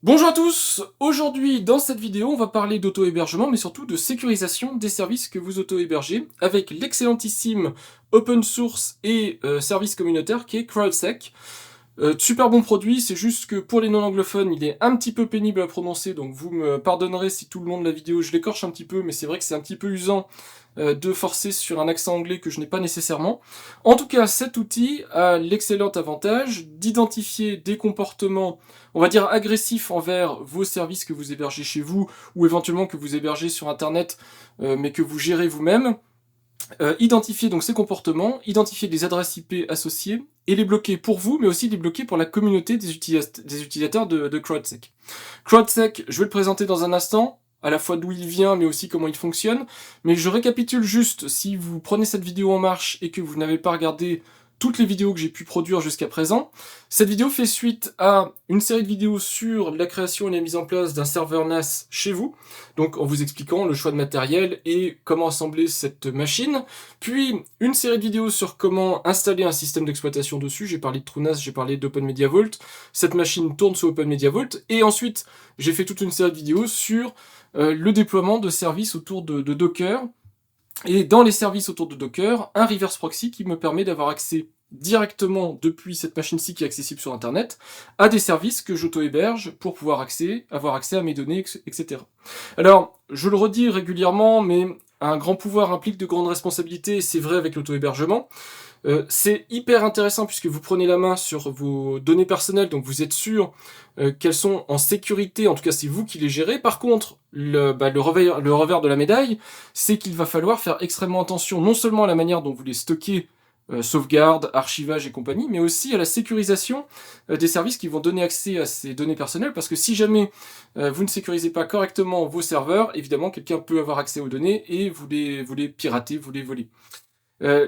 Bonjour à tous! Aujourd'hui, dans cette vidéo, on va parler d'auto-hébergement, mais surtout de sécurisation des services que vous auto-hébergez avec l'excellentissime open source et service communautaire qui est CrowdSec. Super bon produit, c'est juste que pour les non-anglophones, il est un petit peu pénible à prononcer, donc vous me pardonnerez si tout le long de la vidéo je l'écorche un petit peu, mais c'est vrai que c'est un petit peu usant de forcer sur un accent anglais que je n'ai pas nécessairement. En tout cas, cet outil a l'excellent avantage d'identifier des comportements, on va dire agressifs envers vos services que vous hébergez chez vous, ou éventuellement que vous hébergez sur Internet, mais que vous gérez vous-même. Identifier donc ces comportements, identifier les adresses IP associées, et les bloquer pour vous, mais aussi les bloquer pour la communauté des utilisateurs de CrowdSec. CrowdSec, je vais le présenter dans un instant, à la fois d'où il vient, mais aussi comment il fonctionne, mais je récapitule juste, si vous prenez cette vidéo en marche et que vous n'avez pas regardé toutes les vidéos que j'ai pu produire jusqu'à présent. Cette vidéo fait suite à une série de vidéos sur la création et la mise en place d'un serveur NAS chez vous, donc en vous expliquant le choix de matériel et comment assembler cette machine, puis une série de vidéos sur comment installer un système d'exploitation dessus. J'ai parlé de TrueNAS, j'ai parlé d'OpenMediaVault, cette machine tourne sous OpenMediaVault, et ensuite j'ai fait toute une série de vidéos sur le déploiement de services autour de Docker, et dans les services autour de Docker, un reverse proxy qui me permet d'avoir accès directement depuis cette machine-ci qui est accessible sur Internet à des services que j'auto-héberge pour pouvoir avoir accès à mes données, etc. Alors, je le redis régulièrement, mais un grand pouvoir implique de grandes responsabilités, et c'est vrai avec l'auto-hébergement. C'est hyper intéressant puisque vous prenez la main sur vos données personnelles, donc vous êtes sûr qu'elles sont en sécurité, en tout cas c'est vous qui les gérez. Par contre, le revers de la médaille, c'est qu'il va falloir faire extrêmement attention non seulement à la manière dont vous les stockez, sauvegarde, archivage et compagnie, mais aussi à la sécurisation des services qui vont donner accès à ces données personnelles, parce que si jamais vous ne sécurisez pas correctement vos serveurs, évidemment quelqu'un peut avoir accès aux données et vous les pirater, vous les voler.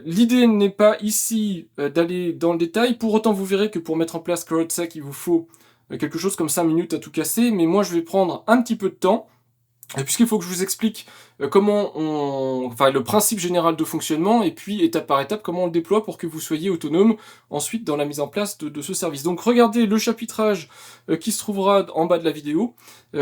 L'idée n'est pas ici d'aller dans le détail, pour autant vous verrez que pour mettre en place CrowdSec, il vous faut quelque chose comme 5 minutes à tout casser, mais moi je vais prendre un petit peu de temps, puisqu'il faut que je vous explique enfin le principe général de fonctionnement, et puis étape par étape comment on le déploie pour que vous soyez autonome ensuite dans la mise en place de ce service. Donc regardez le chapitrage qui se trouvera en bas de la vidéo,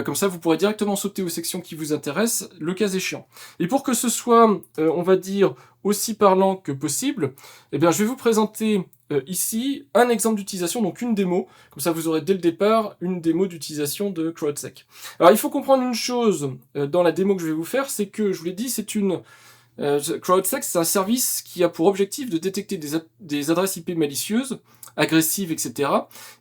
comme ça vous pourrez directement sauter aux sections qui vous intéressent, le cas échéant. Et pour que ce soit, on va dire, aussi parlant que possible, eh bien je vais vous présenter ici un exemple d'utilisation, donc une démo, comme ça vous aurez dès le départ une démo d'utilisation de CrowdSec. Alors il faut comprendre une chose dans la démo que je vais vous faire, c'est que, je vous l'ai dit, c'est une... CrowdSec, c'est un service qui a pour objectif de détecter des adresses IP malicieuses, agressives, etc.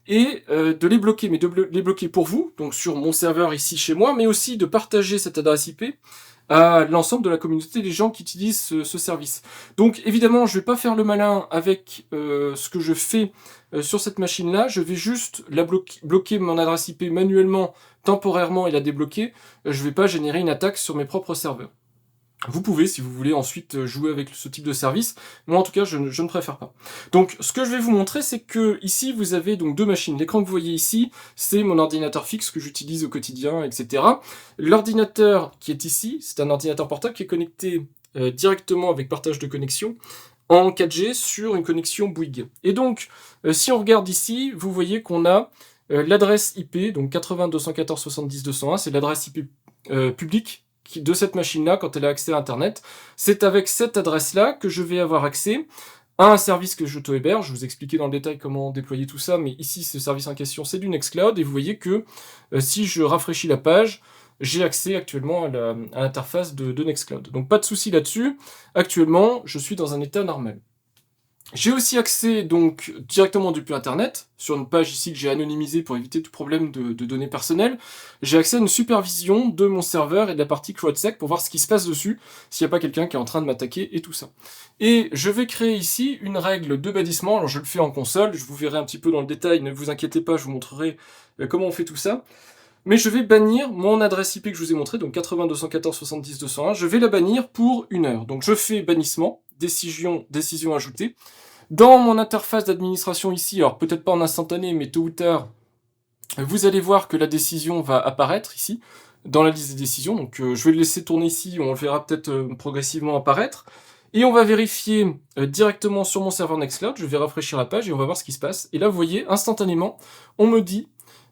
et de les bloquer, mais de les bloquer pour vous, donc sur mon serveur ici chez moi, mais aussi de partager cette adresse IP à l'ensemble de la communauté des gens qui utilisent ce service. Donc évidemment, je vais pas faire le malin avec ce que je fais sur cette machine-là, je vais juste la bloquer mon adresse IP manuellement, temporairement, et la débloquer. Je vais pas générer une attaque sur mes propres serveurs. Vous pouvez, si vous voulez, ensuite jouer avec ce type de service. Moi, en tout cas, je ne préfère pas. Donc, ce que je vais vous montrer, c'est que ici, vous avez donc deux machines. L'écran que vous voyez ici, c'est mon ordinateur fixe que j'utilise au quotidien, etc. L'ordinateur qui est ici, c'est un ordinateur portable qui est connecté directement avec partage de connexion en 4G sur une connexion Bouygues. Et donc, si on regarde ici, vous voyez qu'on a l'adresse IP, donc 80.214.70.201, c'est l'adresse IP publique de cette machine-là quand elle a accès à Internet. C'est avec cette adresse-là que je vais avoir accès à un service que j'auto-héberge. Je vous expliquais dans le détail comment déployer tout ça, mais ici, ce service en question, c'est du Nextcloud, et vous voyez que si je rafraîchis la page, j'ai accès actuellement à l'interface de Nextcloud. Donc pas de souci là-dessus. Actuellement, je suis dans un état normal. J'ai aussi accès donc directement depuis Internet, sur une page ici que j'ai anonymisée pour éviter tout problème de données personnelles. J'ai accès à une supervision de mon serveur et de la partie CrowdSec pour voir ce qui se passe dessus, s'il n'y a pas quelqu'un qui est en train de m'attaquer et tout ça. Et je vais créer ici une règle de bannissement, alors je le fais en console, je vous verrai un petit peu dans le détail, ne vous inquiétez pas, je vous montrerai comment on fait tout ça. Mais je vais bannir mon adresse IP que je vous ai montré, donc 80.214.70.201, je vais la bannir pour 1 heure. Donc je fais bannissement, décision ajoutée. Dans mon interface d'administration ici, alors peut-être pas en instantané, mais tôt ou tard, vous allez voir que la décision va apparaître ici, dans la liste des décisions. Donc je vais le laisser tourner ici, on le verra peut-être progressivement apparaître. Et on va vérifier directement sur mon serveur Nextcloud, je vais rafraîchir la page et on va voir ce qui se passe. Et là, vous voyez, instantanément, on me dit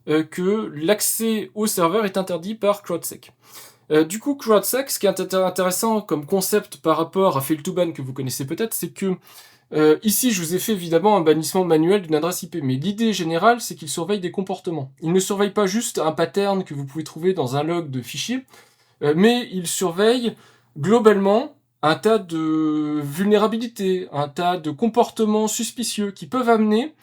que l'accès au serveur est interdit par CrowdSec. Du coup, CrowdSec, ce qui est intéressant comme concept par rapport à Fail2Ban que vous connaissez peut-être, c'est que ici, je vous ai fait évidemment un bannissement manuel d'une adresse IP, mais l'idée générale, c'est qu'il surveille des comportements. Il ne surveille pas juste un pattern que vous pouvez trouver dans un log de fichier, mais il surveille globalement un tas de vulnérabilités, un tas de comportements suspicieux qui peuvent amener,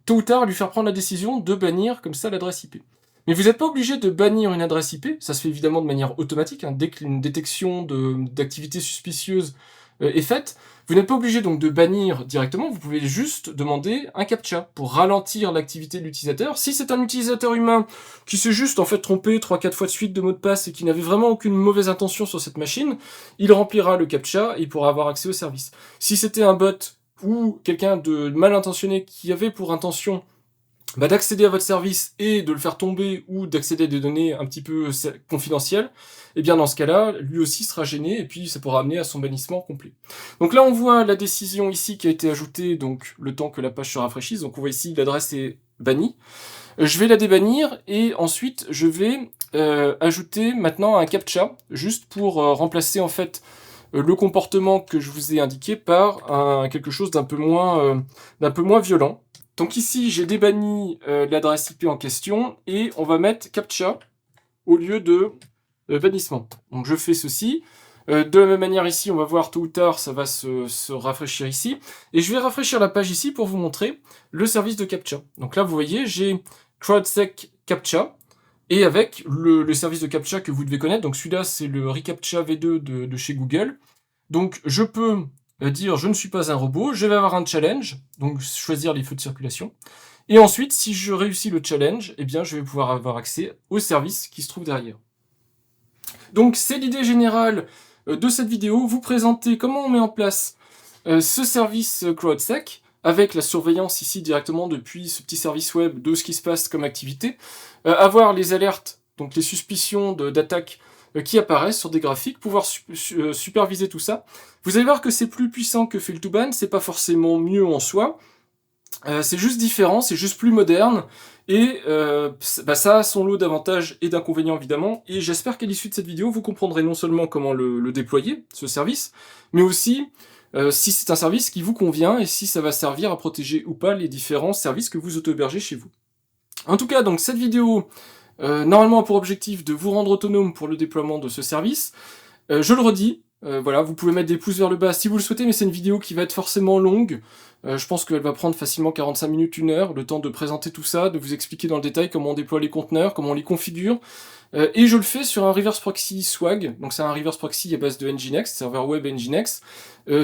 tôt ou tard, à lui faire prendre la décision de bannir comme ça l'adresse IP. Mais vous n'êtes pas obligé de bannir une adresse IP, ça se fait évidemment de manière automatique, hein, dès qu'une détection d'activité suspicieuse est faite. Vous n'êtes pas obligé donc de bannir directement, vous pouvez juste demander un CAPTCHA pour ralentir l'activité de l'utilisateur. Si c'est un utilisateur humain qui s'est juste en fait trompé 3-4 fois de suite de mot de passe et qui n'avait vraiment aucune mauvaise intention sur cette machine, il remplira le CAPTCHA et il pourra avoir accès au service. Si c'était un bot ou quelqu'un de mal intentionné qui avait pour intention d'accéder à votre service et de le faire tomber ou d'accéder à des données un petit peu confidentielles, et bien dans ce cas-là, lui aussi sera gêné et puis ça pourra amener à son bannissement complet. Donc là on voit la décision ici qui a été ajoutée, donc le temps que la page se rafraîchisse, donc on voit ici l'adresse est bannie. Je vais la débannir et ensuite je vais ajouter maintenant un CAPTCHA, juste pour remplacer en fait le comportement que je vous ai indiqué par quelque chose d'un peu moins violent. Donc ici, j'ai débanni l'adresse IP en question et on va mettre CAPTCHA au lieu de bannissement. Donc je fais ceci. De la même manière ici, on va voir tôt ou tard, ça va se rafraîchir ici. Et je vais rafraîchir la page ici pour vous montrer le service de CAPTCHA. Donc là, vous voyez, j'ai CrowdSec CAPTCHA et avec le service de CAPTCHA que vous devez connaître. Donc celui-là, c'est le reCAPTCHA V2 de chez Google. Donc je peux dire je ne suis pas un robot, je vais avoir un challenge, donc choisir les feux de circulation. Et ensuite, si je réussis le challenge, eh bien je vais pouvoir avoir accès au service qui se trouve derrière. Donc c'est l'idée générale de cette vidéo, vous présenter comment on met en place ce service CrowdSec, avec la surveillance ici directement depuis ce petit service web de ce qui se passe comme activité, avoir les alertes, donc les suspicions d'attaque qui apparaissent sur des graphiques, pouvoir superviser tout ça. Vous allez voir que c'est plus puissant que Fail2Ban, c'est pas forcément mieux en soi, c'est juste différent, c'est juste plus moderne, et ça a son lot d'avantages et d'inconvénients évidemment, et j'espère qu'à l'issue de cette vidéo, vous comprendrez non seulement comment le déployer, ce service, mais aussi si c'est un service qui vous convient, et si ça va servir à protéger ou pas les différents services que vous auto-hébergez chez vous. En tout cas, donc cette vidéo normalement a pour objectif de vous rendre autonome pour le déploiement de ce service. Je le redis, voilà, vous pouvez mettre des pouces vers le bas si vous le souhaitez, mais c'est une vidéo qui va être forcément longue. Je pense qu'elle va prendre facilement 45 minutes, 1 heure, le temps de présenter tout ça, de vous expliquer dans le détail comment on déploie les conteneurs, comment on les configure. Et je le fais sur un reverse proxy Swag, donc c'est un reverse proxy à base de Nginx, serveur web Nginx,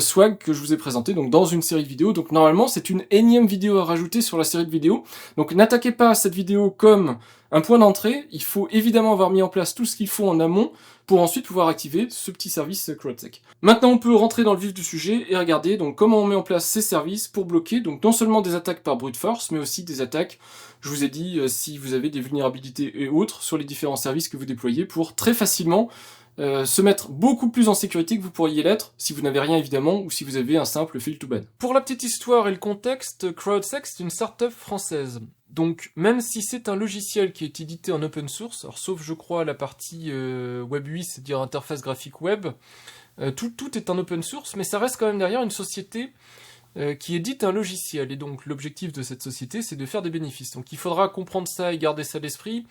Swag que je vous ai présenté donc dans une série de vidéos. Donc normalement c'est une énième vidéo à rajouter sur la série de vidéos. Donc n'attaquez pas cette vidéo comme un point d'entrée, il faut évidemment avoir mis en place tout ce qu'il faut en amont pour ensuite pouvoir activer ce petit service CrowdSec. Maintenant on peut rentrer dans le vif du sujet et regarder donc comment on met en place ces services pour bloquer donc non seulement des attaques par brute force, mais aussi des attaques, je vous ai dit, si vous avez des vulnérabilités et autres sur les différents services que vous déployez pour très facilement se mettre beaucoup plus en sécurité que vous pourriez l'être si vous n'avez rien évidemment ou si vous avez un simple Fail2Ban. Pour la petite histoire et le contexte, CrowdSec c'est une startup française. Donc même si c'est un logiciel qui est édité en open source, alors sauf je crois la partie Web UI, c'est-à-dire interface graphique web, tout est en open source, mais ça reste quand même derrière une société qui édite un logiciel, et donc l'objectif de cette société c'est de faire des bénéfices. Donc il faudra comprendre ça et garder ça à l'esprit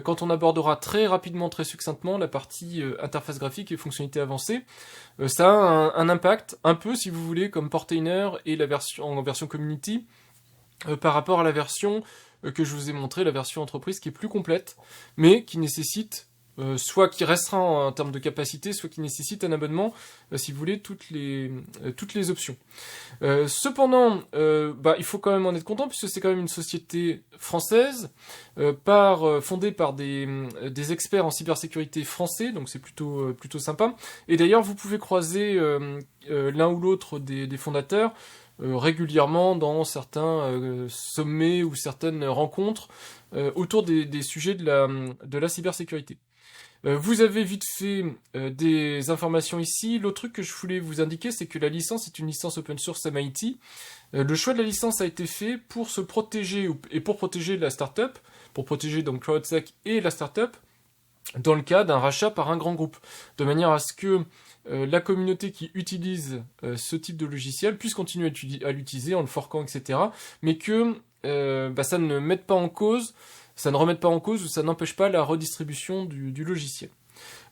quand on abordera très rapidement, très succinctement la partie interface graphique et fonctionnalités avancées. Ça a un impact un peu, si vous voulez, comme Portainer et la version en version community par rapport à la version que je vous ai montré, la version entreprise qui est plus complète, mais qui nécessite soit qui restreint en termes de capacité, soit qui nécessite un abonnement, si vous voulez, toutes les options. Cependant, il faut quand même en être content, puisque c'est quand même une société française, fondée par des experts en cybersécurité français, donc c'est plutôt sympa. Et d'ailleurs, vous pouvez croiser l'un ou l'autre des fondateurs régulièrement dans certains sommets ou certaines rencontres autour des sujets de la cybersécurité. Vous avez vite fait des informations ici. L'autre truc que je voulais vous indiquer, c'est que la licence est une licence open source MIT. Le choix de la licence a été fait pour se protéger et pour protéger la startup, pour protéger donc CrowdSec et la startup, dans le cas d'un rachat par un grand groupe, de manière à ce que la communauté qui utilise ce type de logiciel puisse continuer à l'utiliser en le forquant, etc. Mais que ça ne mette pas en cause, ça ne remette pas en cause ou ça n'empêche pas la redistribution du logiciel.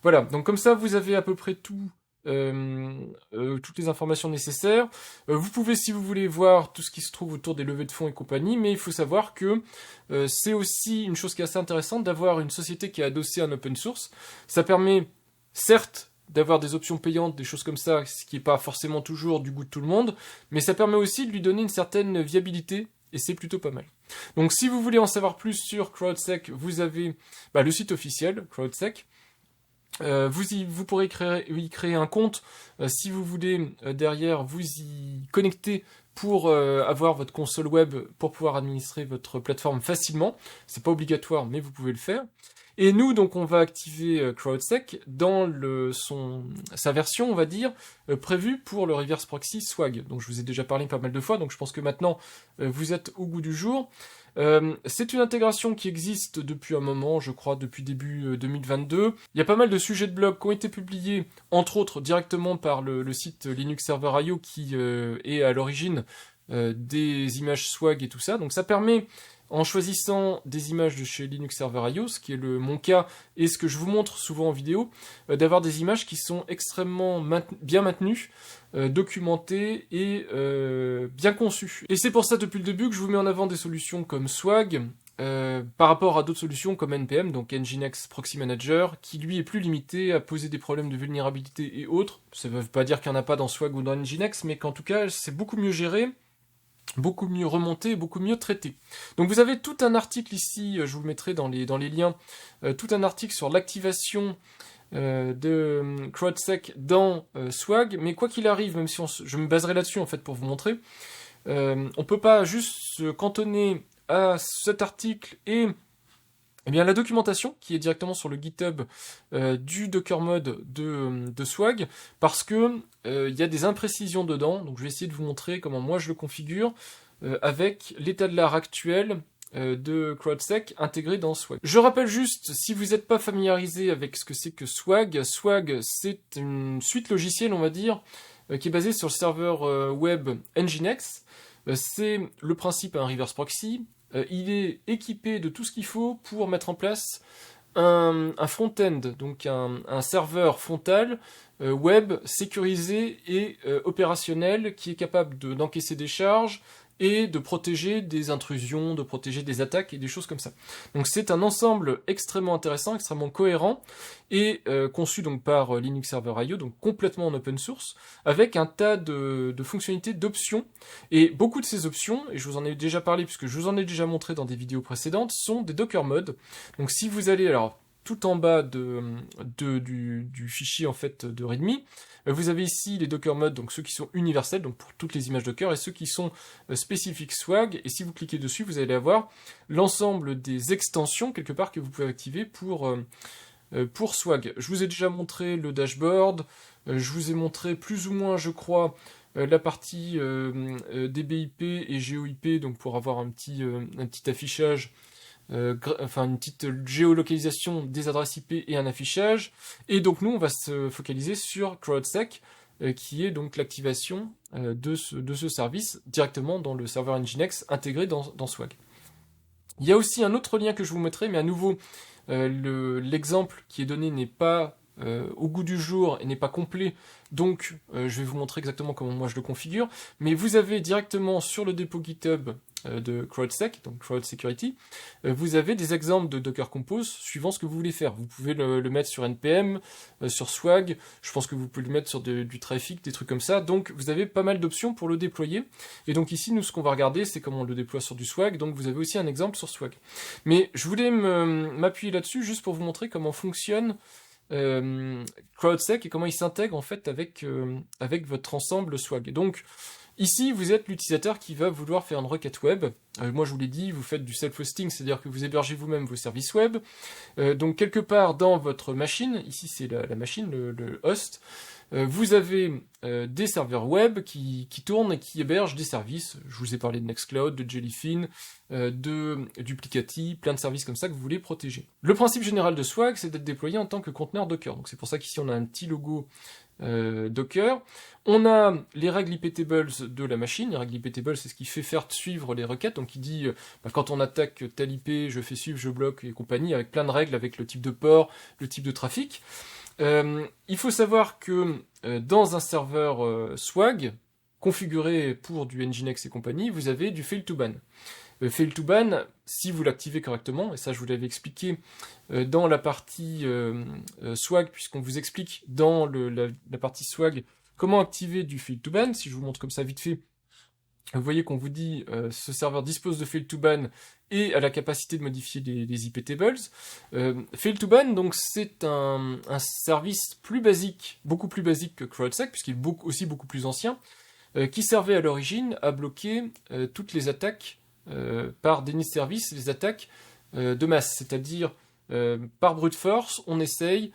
Voilà, donc comme ça vous avez à peu près tout. Toutes les informations nécessaires. Vous pouvez, si vous voulez, voir tout ce qui se trouve autour des levées de fonds et compagnie, mais il faut savoir que c'est aussi une chose qui est assez intéressante d'avoir une société qui est adossée à un open source. Ça permet, certes, d'avoir des options payantes, des choses comme ça, ce qui n'est pas forcément toujours du goût de tout le monde, mais ça permet aussi de lui donner une certaine viabilité, et c'est plutôt pas mal. Donc si vous voulez en savoir plus sur CrowdSec, vous avez le site officiel, CrowdSec. Vous pourrez y créer un compte si vous voulez derrière vous y connecter pour avoir votre console web pour pouvoir administrer votre plateforme facilement. C'est pas obligatoire, mais vous pouvez le faire. Et nous, donc, on va activer CrowdSec dans sa version, on va dire, prévue pour le reverse proxy Swag. Donc, je vous ai déjà parlé pas mal de fois, donc je pense que maintenant, vous êtes au goût du jour. C'est une intégration qui existe depuis un moment, je crois depuis début 2022. Il y a pas mal de sujets de blog qui ont été publiés, entre autres directement par le site Linux Server IO qui est à l'origine des images Swag et tout ça. Donc ça permet, en choisissant des images de chez Linux Server IO, ce qui est mon cas et ce que je vous montre souvent en vidéo, d'avoir des images qui sont extrêmement bien maintenues, documentées et bien conçues. Et c'est pour ça depuis le début que je vous mets en avant des solutions comme Swag, par rapport à d'autres solutions comme NPM, donc Nginx Proxy Manager, qui lui est plus limité à poser des problèmes de vulnérabilité et autres. Ça ne veut pas dire qu'il n'y en a pas dans Swag ou dans Nginx, mais qu'en tout cas c'est beaucoup mieux géré, beaucoup mieux remonté, beaucoup mieux traité. Donc vous avez tout un article ici, je vous le mettrai dans les liens, tout un article sur l'activation de CrowdSec dans Swag, mais quoi qu'il arrive, même si je me baserai là-dessus en fait pour vous montrer, on peut pas juste se cantonner à cet article et la documentation qui est directement sur le GitHub du Docker mode de Swag, parce que il y a des imprécisions dedans, donc je vais essayer de vous montrer comment moi je le configure avec l'état de l'art actuel de CrowdSec intégré dans Swag. Je rappelle juste, si vous n'êtes pas familiarisé avec ce que c'est que Swag, c'est une suite logicielle, on va dire, qui est basée sur le serveur web Nginx. C'est le principe un reverse proxy. Il est équipé de tout ce qu'il faut pour mettre en place un front-end, donc un serveur frontal web sécurisé et opérationnel qui est capable d'encaisser des charges et de protéger des intrusions, de protéger des attaques et des choses comme ça. Donc c'est un ensemble extrêmement intéressant, extrêmement cohérent et conçu donc par Linux Server IO, donc complètement en open source, avec un tas de fonctionnalités, d'options, et beaucoup de ces options, et je vous en ai déjà parlé puisque je vous en ai déjà montré dans des vidéos précédentes, sont des Docker modes. Donc si vous allez, alors tout en bas du fichier en fait de README, vous avez ici les Docker modes, donc ceux qui sont universels, donc pour toutes les images Docker, et ceux qui sont spécifiques Swag, et si vous cliquez dessus, vous allez avoir l'ensemble des extensions, quelque part, que vous pouvez activer pour Swag. Je vous ai déjà montré le dashboard, je vous ai montré plus ou moins, je crois, la partie DBIP et GeoIP, donc pour avoir un petit affichage, une petite géolocalisation des adresses IP et un affichage. Et donc nous, on va se focaliser sur CrowdSec, qui est donc l'activation de ce service directement dans le serveur Nginx intégré dans Swag. Il y a aussi un autre lien que je vous mettrai, mais à nouveau, l'exemple qui est donné n'est pas au goût du jour et n'est pas complet, donc je vais vous montrer exactement comment moi je le configure, mais vous avez directement sur le dépôt GitHub de CrowdSec, donc Crowd Security, vous avez des exemples de Docker Compose suivant ce que vous voulez faire. Vous pouvez le mettre sur NPM, sur Swag, je pense que vous pouvez le mettre sur du Traefik, des trucs comme ça, donc vous avez pas mal d'options pour le déployer, et donc ici, nous, ce qu'on va regarder, c'est comment on le déploie sur du Swag, donc vous avez aussi un exemple sur Swag. Mais je voulais m'appuyer là-dessus juste pour vous montrer comment fonctionne CrowdSec et comment il s'intègre en fait avec votre ensemble Swag. Donc Ici, vous êtes l'utilisateur qui va vouloir faire une requête web. Moi, je vous l'ai dit, vous faites du self-hosting, c'est-à-dire que vous hébergez vous-même vos services web. Donc, quelque part dans votre machine, ici c'est la machine, le host, vous avez des serveurs web qui tournent et qui hébergent des services. Je vous ai parlé de Nextcloud, de Jellyfin, de Duplicati, plein de services comme ça que vous voulez protéger. Le principe général de Swag, c'est d'être déployé en tant que conteneur Docker. Donc c'est pour ça qu'ici on a un petit logo Docker. On a les règles iptables de la machine. Les règles iptables, c'est ce qui fait faire suivre les requêtes. Donc il dit, quand on attaque tel IP, je fais suivre, je bloque et compagnie, avec plein de règles, avec le type de port, le type de trafic. Il faut savoir que dans un serveur Swag, configuré pour du Nginx et compagnie, vous avez du fail to ban. Fail to ban, si vous l'activez correctement, et ça je vous l'avais expliqué dans la partie Swag, puisqu'on vous explique dans la partie Swag comment activer du fail to ban. Si je vous montre comme ça vite fait, vous voyez qu'on vous dit ce serveur dispose de fail to ban et a la capacité de modifier les iptables. Fail to ban, donc c'est un service plus basique, beaucoup plus basique que CrowdSec, puisqu'il est aussi beaucoup plus ancien, qui servait à l'origine à bloquer toutes les attaques par déni de service, les attaques de masse, c'est-à-dire par brute force, on essaye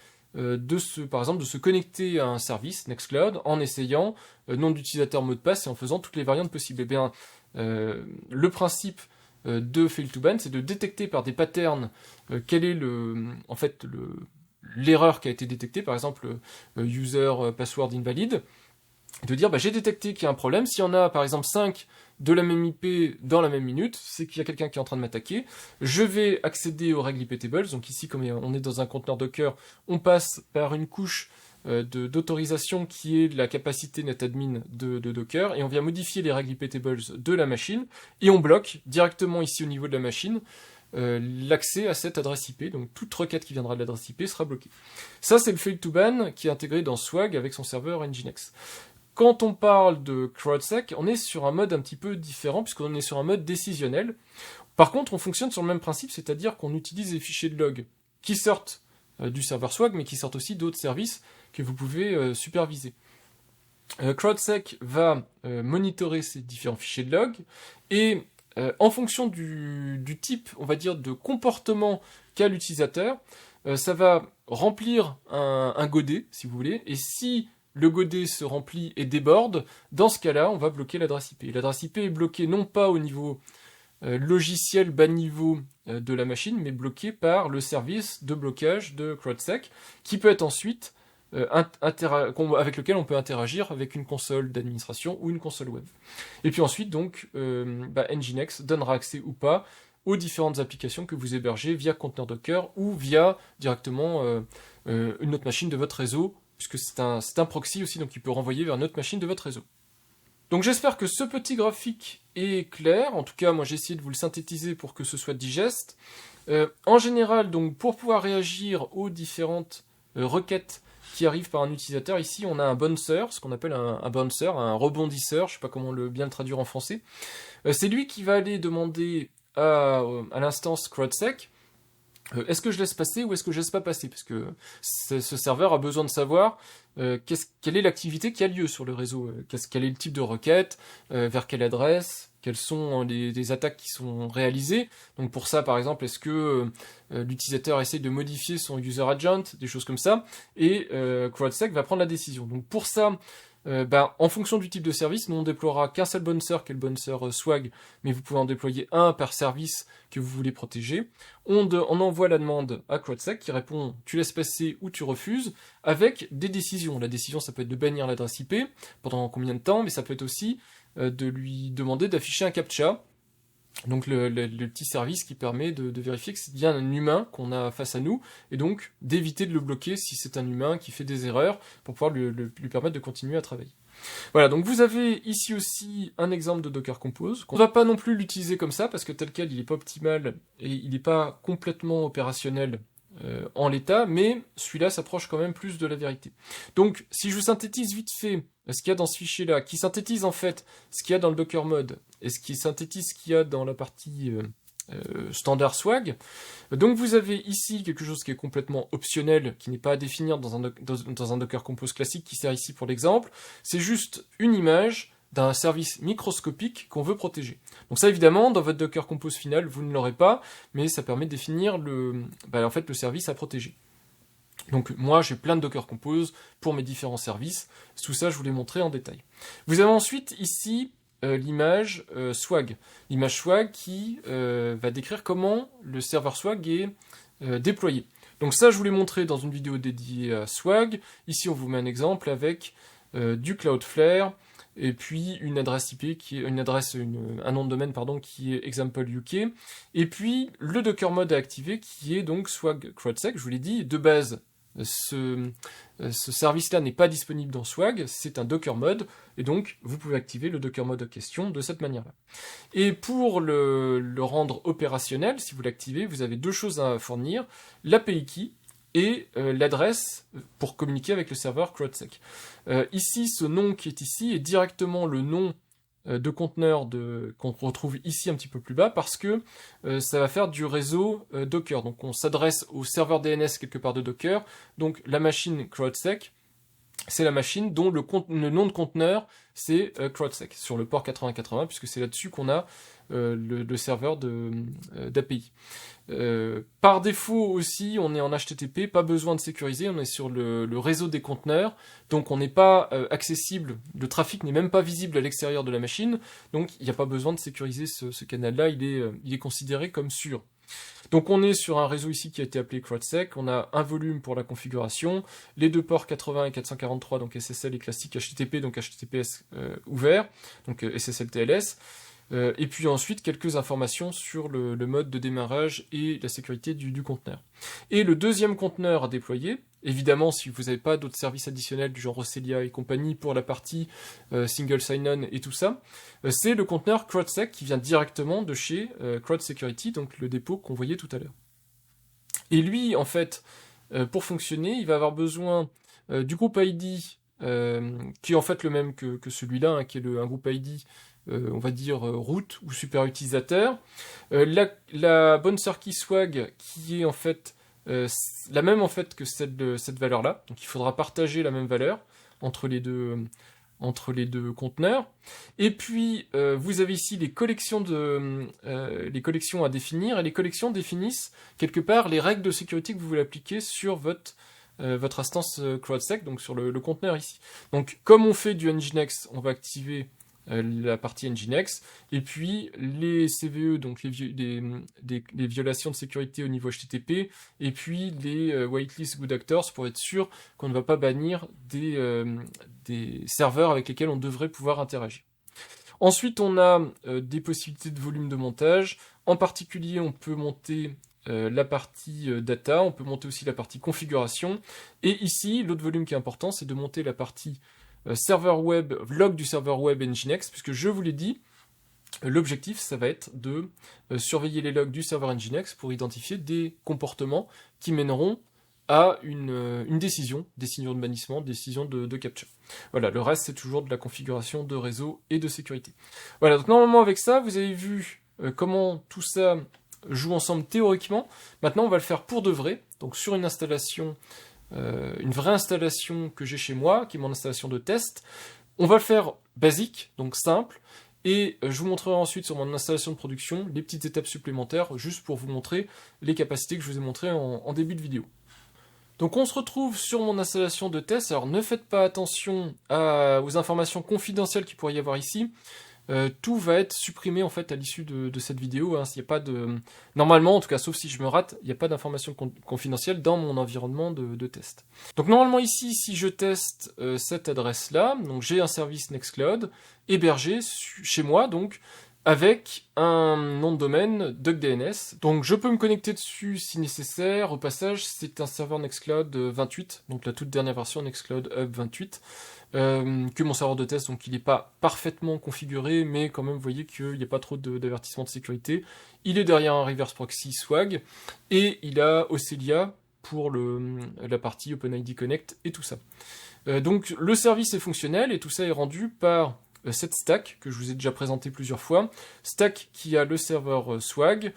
par exemple de se connecter à un service Nextcloud en essayant nom d'utilisateur, mot de passe et en faisant toutes les variantes possibles. Eh bien, le principe de fail to ban, c'est de détecter par des patterns quelle est l'erreur qui a été détectée, par exemple user password invalid, de dire j'ai détecté qu'il y a un problème. S'il y en a par exemple 5 de la même IP dans la même minute, c'est qu'il y a quelqu'un qui est en train de m'attaquer. Je vais accéder aux règles iptables. Donc ici, comme on est dans un conteneur Docker, on passe par une couche d'autorisation qui est la capacité netadmin de Docker, et on vient modifier les règles iptables de la machine, et on bloque directement ici au niveau de la machine l'accès à cette adresse IP. Donc toute requête qui viendra de l'adresse IP sera bloquée. Ça, c'est le fail to ban qui est intégré dans Swag avec son serveur Nginx. Quand on parle de CrowdSec, on est sur un mode un petit peu différent, puisqu'on est sur un mode décisionnel. Par contre, on fonctionne sur le même principe, c'est-à-dire qu'on utilise les fichiers de log qui sortent du serveur Swag, mais qui sortent aussi d'autres services que vous pouvez superviser. CrowdSec va monitorer ces différents fichiers de log, et en fonction du type, on va dire, de comportement qu'a l'utilisateur, ça va remplir un godet, si vous voulez, et si le godet se remplit et déborde, dans ce cas-là, on va bloquer l'adresse IP. L'adresse IP est bloquée non pas au niveau logiciel bas niveau de la machine, mais bloquée par le service de blocage de CrowdSec, qui peut être ensuite avec lequel on peut interagir avec une console d'administration ou une console web. Et puis ensuite, donc, Nginx donnera accès ou pas aux différentes applications que vous hébergez via conteneur Docker ou via directement une autre machine de votre réseau, puisque c'est un proxy aussi, donc il peut renvoyer vers une autre machine de votre réseau. Donc j'espère que ce petit graphique est clair. En tout cas, moi j'ai essayé de vous le synthétiser pour que ce soit digeste. En général, donc pour pouvoir réagir aux différentes requêtes qui arrivent par un utilisateur, ici on a un bouncer, ce qu'on appelle un bouncer, un rebondisseur, je ne sais pas comment bien le traduire en français. C'est lui qui va aller demander à l'instance CrowdSec, est-ce que je laisse passer ou est-ce que je laisse pas passer? Parce que ce serveur a besoin de savoir quelle est l'activité qui a lieu sur le réseau, quel est le type de requête, vers quelle adresse, quelles sont les attaques qui sont réalisées. Donc pour ça, par exemple, est-ce que l'utilisateur essaie de modifier son user agent, des choses comme ça, et CrowdSec va prendre la décision. Donc pour ça, en fonction du type de service, nous on déploiera qu'un seul bouncer, qui est le bouncer Swag, mais vous pouvez en déployer un par service que vous voulez protéger. On envoie la demande à CrowdSec qui répond tu laisses passer ou tu refuses, avec des décisions. La décision, ça peut être de bannir l'adresse IP pendant combien de temps, mais ça peut être aussi de lui demander d'afficher un CAPTCHA. Donc le petit service qui permet de vérifier que c'est bien un humain qu'on a face à nous, et donc d'éviter de le bloquer si c'est un humain qui fait des erreurs, pour pouvoir lui permettre de continuer à travailler. Voilà, donc vous avez ici aussi un exemple de Docker Compose. On ne va pas non plus l'utiliser comme ça, parce que tel quel il n'est pas optimal, et il n'est pas complètement opérationnel en l'état, mais celui-là s'approche quand même plus de la vérité. Donc, si je vous synthétise vite fait ce qu'il y a dans ce fichier-là, qui synthétise en fait ce qu'il y a dans le Docker mode, et ce qui synthétise ce qu'il y a dans la partie standard Swag, donc vous avez ici quelque chose qui est complètement optionnel, qui n'est pas à définir dans un Docker Compose classique, qui sert ici pour l'exemple. C'est juste une image d'un service microscopique qu'on veut protéger. Donc ça, évidemment, dans votre Docker Compose final, vous ne l'aurez pas, mais ça permet de définir le service à protéger. Donc moi, j'ai plein de Docker Compose pour mes différents services. Tout ça, je vous l'ai montré en détail. Vous avez ensuite ici l'image Swag. L'image Swag qui va décrire comment le serveur Swag est déployé. Donc ça, je vous l'ai montré dans une vidéo dédiée à Swag. Ici, on vous met un exemple avec du Cloudflare, et puis une adresse IP, un nom de domaine qui est example UK, et puis le Docker mode à activer qui est donc Swag CrowdSec. Je vous l'ai dit, de base, ce service-là n'est pas disponible dans Swag, c'est un Docker mode, et donc vous pouvez activer le Docker mode en question de cette manière-là. Et pour le rendre opérationnel, si vous l'activez, vous avez deux choses à fournir, l'API key et l'adresse pour communiquer avec le serveur CrowdSec. Ici, ce nom qui est ici est directement le nom de conteneur qu'on retrouve ici un petit peu plus bas, parce que ça va faire du réseau Docker. Donc on s'adresse au serveur DNS quelque part de Docker, donc la machine CrowdSec, c'est la machine dont le nom de conteneur c'est CrowdSec, sur le port 8080, puisque c'est là-dessus qu'on a le serveur d'API. Par défaut aussi, on est en HTTP, pas besoin de sécuriser, on est sur le réseau des conteneurs, donc on n'est pas accessible, le trafic n'est même pas visible à l'extérieur de la machine, donc il n'y a pas besoin de sécuriser ce canal-là, il est considéré comme sûr. Donc on est sur un réseau ici qui a été appelé CrowdSec, on a un volume pour la configuration, les deux ports 80 et 443, donc SSL et classique HTTP, donc HTTPS ouvert, donc SSL TLS, et puis ensuite quelques informations sur le mode de démarrage et la sécurité du conteneur. Et le deuxième conteneur à déployer, évidemment si vous n'avez pas d'autres services additionnels du genre Ocelia et compagnie pour la partie single sign-on et tout ça, c'est le conteneur CrowdSec qui vient directement de chez CrowdSecurity, donc le dépôt qu'on voyait tout à l'heure. Et lui, en fait, pour fonctionner, il va avoir besoin du groupe ID, qui est en fait le même que celui-là, hein, qui est un groupe ID on va dire root ou super utilisateur. La Bouncer Key Swag qui est en fait la même en fait que cette valeur-là. Donc il faudra partager la même valeur entre les deux conteneurs. Et puis vous avez ici les collections à définir, et les collections définissent quelque part les règles de sécurité que vous voulez appliquer sur votre instance CrowdSec, donc sur le conteneur ici. Donc comme on fait du Nginx, on va activer la partie Nginx, et puis les CVE, donc les violations de sécurité au niveau HTTP, et puis les whitelist good actors pour être sûr qu'on ne va pas bannir des serveurs avec lesquels on devrait pouvoir interagir. Ensuite, on a des possibilités de volume de montage. En particulier, on peut monter la partie data, on peut monter aussi la partie configuration, et ici, l'autre volume qui est important, c'est de monter la partie serveur web, log du serveur web Nginx, puisque je vous l'ai dit, l'objectif, ça va être de surveiller les logs du serveur Nginx pour identifier des comportements qui mèneront à une décision de bannissement, décision de capture. Voilà, le reste, c'est toujours de la configuration de réseau et de sécurité. Voilà, donc normalement, avec ça, vous avez vu comment tout ça joue ensemble théoriquement. Maintenant, on va le faire pour de vrai, donc sur une installation, une vraie installation que j'ai chez moi, qui est mon installation de test. On va le faire basique, donc simple, et je vous montrerai ensuite sur mon installation de production les petites étapes supplémentaires, juste pour vous montrer les capacités que je vous ai montrées en début de vidéo. Donc on se retrouve sur mon installation de test. Alors ne faites pas attention aux informations confidentielles qu'il pourrait y avoir ici. Tout va être supprimé en fait à l'issue de cette vidéo. Hein. Il y a pas de... Normalement, en tout cas, sauf si je me rate, il n'y a pas d'informations confidentielles dans mon environnement de test. Donc normalement ici, si je teste cette adresse-là, donc j'ai un service Nextcloud hébergé chez moi, donc avec un nom de domaine DuckDNS. Donc je peux me connecter dessus si nécessaire. Au passage, c'est un serveur Nextcloud 28, donc la toute dernière version Nextcloud Hub 28. Que mon serveur de test, donc il n'est pas parfaitement configuré, mais quand même vous voyez qu'il n'y a pas trop d'avertissement de sécurité. Il est derrière un reverse proxy Swag, et il a Ocelia pour la partie OpenID Connect et tout ça. Donc le service est fonctionnel, et tout ça est rendu par cette stack que je vous ai déjà présenté plusieurs fois, stack qui a le serveur Swag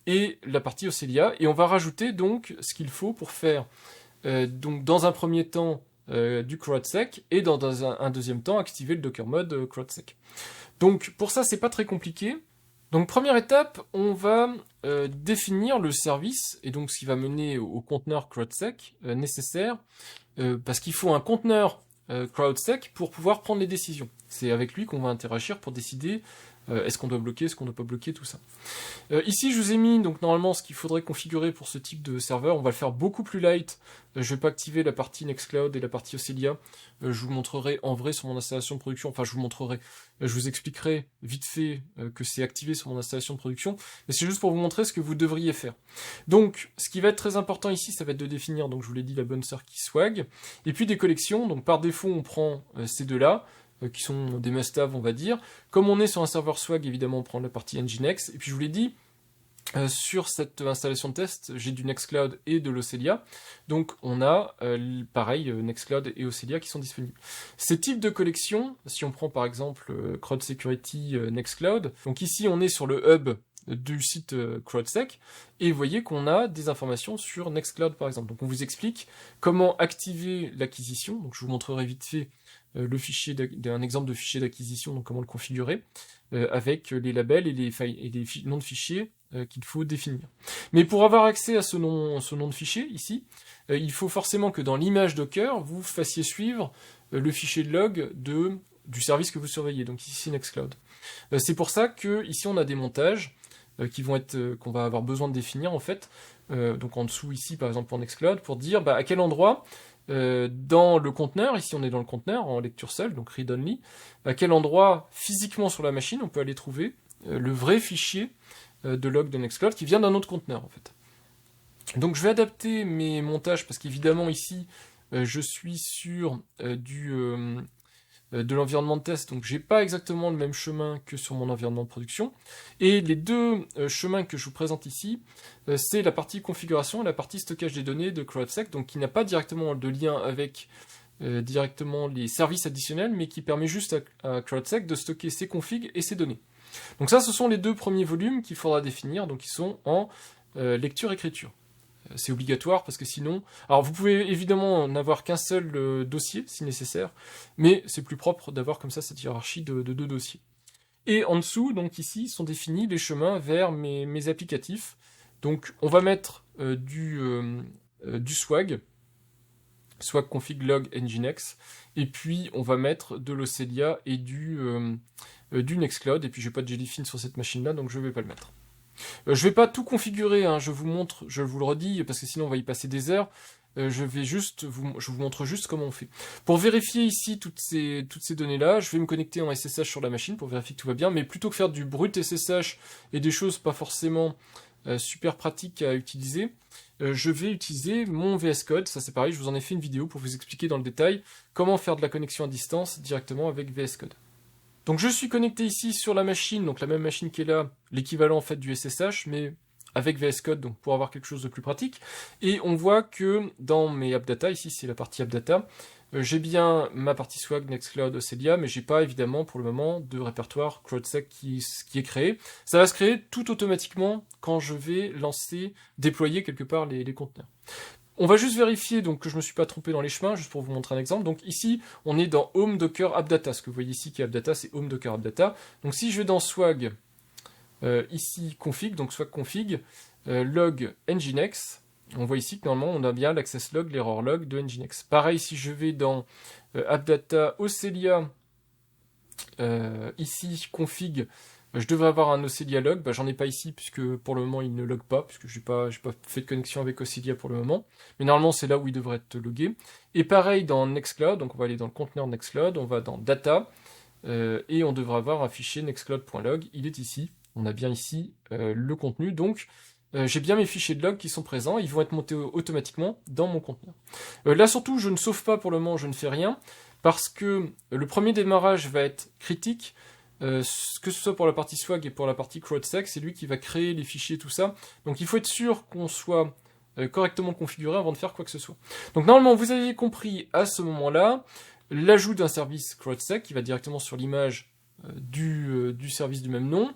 et la partie Ocelia, et on va rajouter donc ce qu'il faut pour faire donc dans un premier temps du CrowdSec, et dans un deuxième temps, activer le Docker mode CrowdSec. Donc pour ça, c'est pas très compliqué. Donc première étape, on va définir le service, et donc ce qui va mener au conteneur CrowdSec nécessaire, parce qu'il faut un conteneur CrowdSec pour pouvoir prendre les décisions. C'est avec lui qu'on va interagir pour décider est-ce qu'on doit bloquer, est-ce qu'on ne doit pas bloquer, tout ça. Ici, je vous ai mis donc normalement ce qu'il faudrait configurer pour ce type de serveur. On va le faire beaucoup plus light. Je ne vais pas activer la partie Nextcloud et la partie Aucelia. Je vous montrerai en vrai sur mon installation de production. Enfin, je vous expliquerai vite fait que c'est activé sur mon installation de production. Mais c'est juste pour vous montrer ce que vous devriez faire. Donc, ce qui va être très important ici, ça va être de définir, donc je vous l'ai dit, la bonne sœur qui swag. Et puis des collections. Donc par défaut, on prend ces deux-là, qui sont des must-have, on va dire. Comme on est sur un serveur swag, évidemment, on prend la partie Nginx. Et puis je vous l'ai dit, sur cette installation de test, j'ai du Nextcloud et de l'Aucelia. Donc on a, pareil, Nextcloud et Aucelia qui sont disponibles. Ces types de collections, si on prend par exemple Crowd Security Nextcloud, donc ici on est sur le hub du site CrowdSec, et vous voyez qu'on a des informations sur Nextcloud par exemple. Donc on vous explique comment activer l'acquisition, donc je vous montrerai vite fait le fichier un exemple de fichier d'acquisition, donc comment le configurer, avec les labels et les noms de fichiers qu'il faut définir. Mais pour avoir accès à ce nom de fichier ici, il faut forcément que dans l'image Docker, vous fassiez suivre le fichier de log du service que vous surveillez, donc ici Nextcloud. C'est pour ça que ici on a des montages qu'on va avoir besoin de définir en fait, donc en dessous ici par exemple pour Nextcloud, pour dire à quel endroit dans le conteneur, ici on est dans le conteneur en lecture seule, donc read only, à quel endroit physiquement sur la machine on peut aller trouver le vrai fichier de log de Nextcloud qui vient d'un autre conteneur en fait. Donc je vais adapter mes montages parce qu'évidemment ici je suis sur de l'environnement de test, donc j'ai pas exactement le même chemin que sur mon environnement de production. Et les deux chemins que je vous présente ici, c'est la partie configuration et la partie stockage des données de CrowdSec, donc qui n'a pas directement de lien avec directement les services additionnels, mais qui permet juste à CrowdSec de stocker ses configs et ses données. Donc ça, ce sont les deux premiers volumes qu'il faudra définir, donc ils sont en lecture-écriture. C'est obligatoire parce que sinon... Alors vous pouvez évidemment n'avoir qu'un seul dossier si nécessaire, mais c'est plus propre d'avoir comme ça cette hiérarchie de deux dossiers. Et en dessous, donc ici, sont définis les chemins vers mes applicatifs. Donc on va mettre du swag config log nginx, et puis on va mettre de l'Aucelia et du Nextcloud, et puis j'ai pas de jellyfin sur cette machine-là, donc je vais pas le mettre. Je vais pas tout configurer, hein, je vous le redis, parce que sinon on va y passer des heures. Je vous montre juste comment on fait. Pour vérifier ici toutes ces données-là, je vais me connecter en SSH sur la machine pour vérifier que tout va bien, mais plutôt que faire du brut SSH et des choses pas forcément super pratiques à utiliser, je vais utiliser mon VS Code. Ça c'est pareil, je vous en ai fait une vidéo pour vous expliquer dans le détail comment faire de la connexion à distance directement avec VS Code. Donc je suis connecté ici sur la machine, donc la même machine qui est là, l'équivalent en fait du SSH, mais avec VS Code, donc pour avoir quelque chose de plus pratique. Et on voit que dans mes AppData, ici c'est la partie AppData, j'ai bien ma partie Swag, Nextcloud, Aucelia, mais j'ai pas évidemment pour le moment de répertoire CrowdSec qui est créé. Ça va se créer tout automatiquement quand je vais déployer quelque part les conteneurs. On va juste vérifier donc que je ne me suis pas trompé dans les chemins, juste pour vous montrer un exemple. Donc ici, on est dans Home Docker AppData. Ce que vous voyez ici qui est AppData, c'est Home Docker AppData. Donc si je vais dans Swag, ici config, donc Swag config, log nginx, on voit ici que normalement on a bien l'access log, l'error log de nginx. Pareil, si je vais dans AppData Aucelia, ici config, je devrais avoir un Aucelia log, j'en ai pas ici puisque pour le moment il ne log pas, puisque j'ai pas fait de connexion avec Aucelia pour le moment, mais normalement c'est là où il devrait être logué. Et pareil dans Nextcloud, donc on va aller dans le conteneur Nextcloud, on va dans Data, et on devrait avoir un fichier nextcloud.log, il est ici, on a bien ici le contenu, donc j'ai bien mes fichiers de log qui sont présents, ils vont être montés automatiquement dans mon conteneur. Là surtout je ne sauve pas pour le moment, je ne fais rien, parce que le premier démarrage va être critique, que ce soit pour la partie Swag et pour la partie CrowdSec, c'est lui qui va créer les fichiers, tout ça. Donc il faut être sûr qu'on soit correctement configuré avant de faire quoi que ce soit. Donc normalement, vous avez compris à ce moment-là l'ajout d'un service CrowdSec qui va directement sur l'image du service du même nom,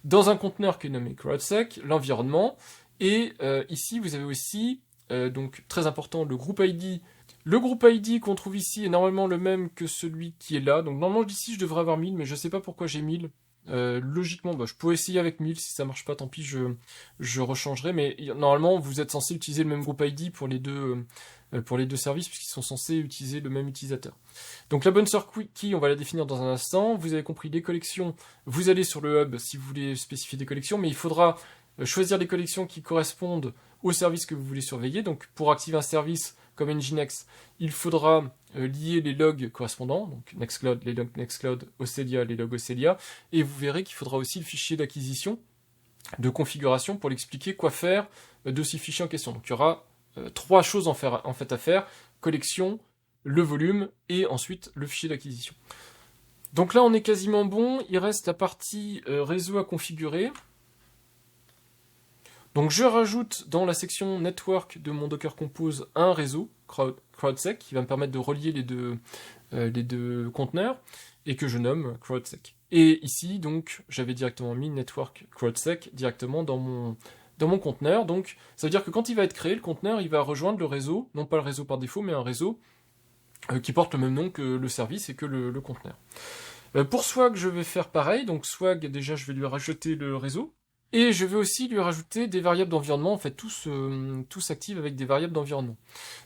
dans un conteneur qui est nommé CrowdSec, l'environnement, et ici vous avez aussi, donc très important, le groupe ID, Le groupe ID qu'on trouve ici est normalement le même que celui qui est là. Donc normalement ici je devrais avoir 1000, mais je sais pas pourquoi j'ai 1000. Logiquement, je pourrais essayer avec 1000, si ça marche pas, tant pis, je rechangerai. Mais normalement, vous êtes censé utiliser le même groupe ID pour les deux services, puisqu'ils sont censés utiliser le même utilisateur. Donc la bonne sœur key, on va la définir dans un instant. Vous avez compris, les collections, vous allez sur le hub si vous voulez spécifier des collections, mais il faudra choisir des collections qui correspondent au service que vous voulez surveiller. Donc pour activer un service comme Nginx, il faudra lier les logs correspondants, donc Nextcloud, les logs Nextcloud, Ocelia, les logs Ocelia, et vous verrez qu'il faudra aussi le fichier d'acquisition, de configuration, pour l'expliquer quoi faire de ces fichiers en question. Donc il y aura 3 choses en fait à faire, collection, le volume, et ensuite le fichier d'acquisition. Donc là on est quasiment bon, il reste la partie réseau à configurer. Donc je rajoute dans la section Network de mon Docker Compose un réseau, CrowdSec, qui va me permettre de relier les deux conteneurs, et que je nomme CrowdSec. Et ici, donc, j'avais directement mis Network CrowdSec directement dans mon conteneur. Donc ça veut dire que quand il va être créé, le conteneur, il va rejoindre le réseau, non pas le réseau par défaut, mais un réseau qui porte le même nom que le service et que le conteneur. Pour Swag, je vais faire pareil. Donc Swag, déjà, je vais lui rajouter le réseau. Et je vais aussi lui rajouter des variables d'environnement. En fait, tous s'activent avec des variables d'environnement.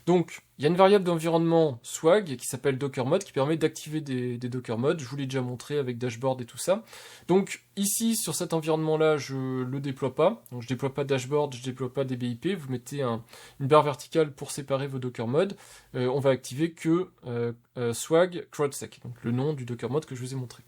Donc, il y a une variable d'environnement Swag qui s'appelle Docker Mode, qui permet d'activer des Docker Modes. Je vous l'ai déjà montré avec dashboard et tout ça. Donc, ici, sur cet environnement-là, je le déploie pas. Donc, je déploie pas dashboard, je déploie pas DBIP. Vous mettez une barre verticale pour séparer vos Docker Modes. On va activer que Swag CrowdSec, donc le nom du Docker Mode que je vous ai montré.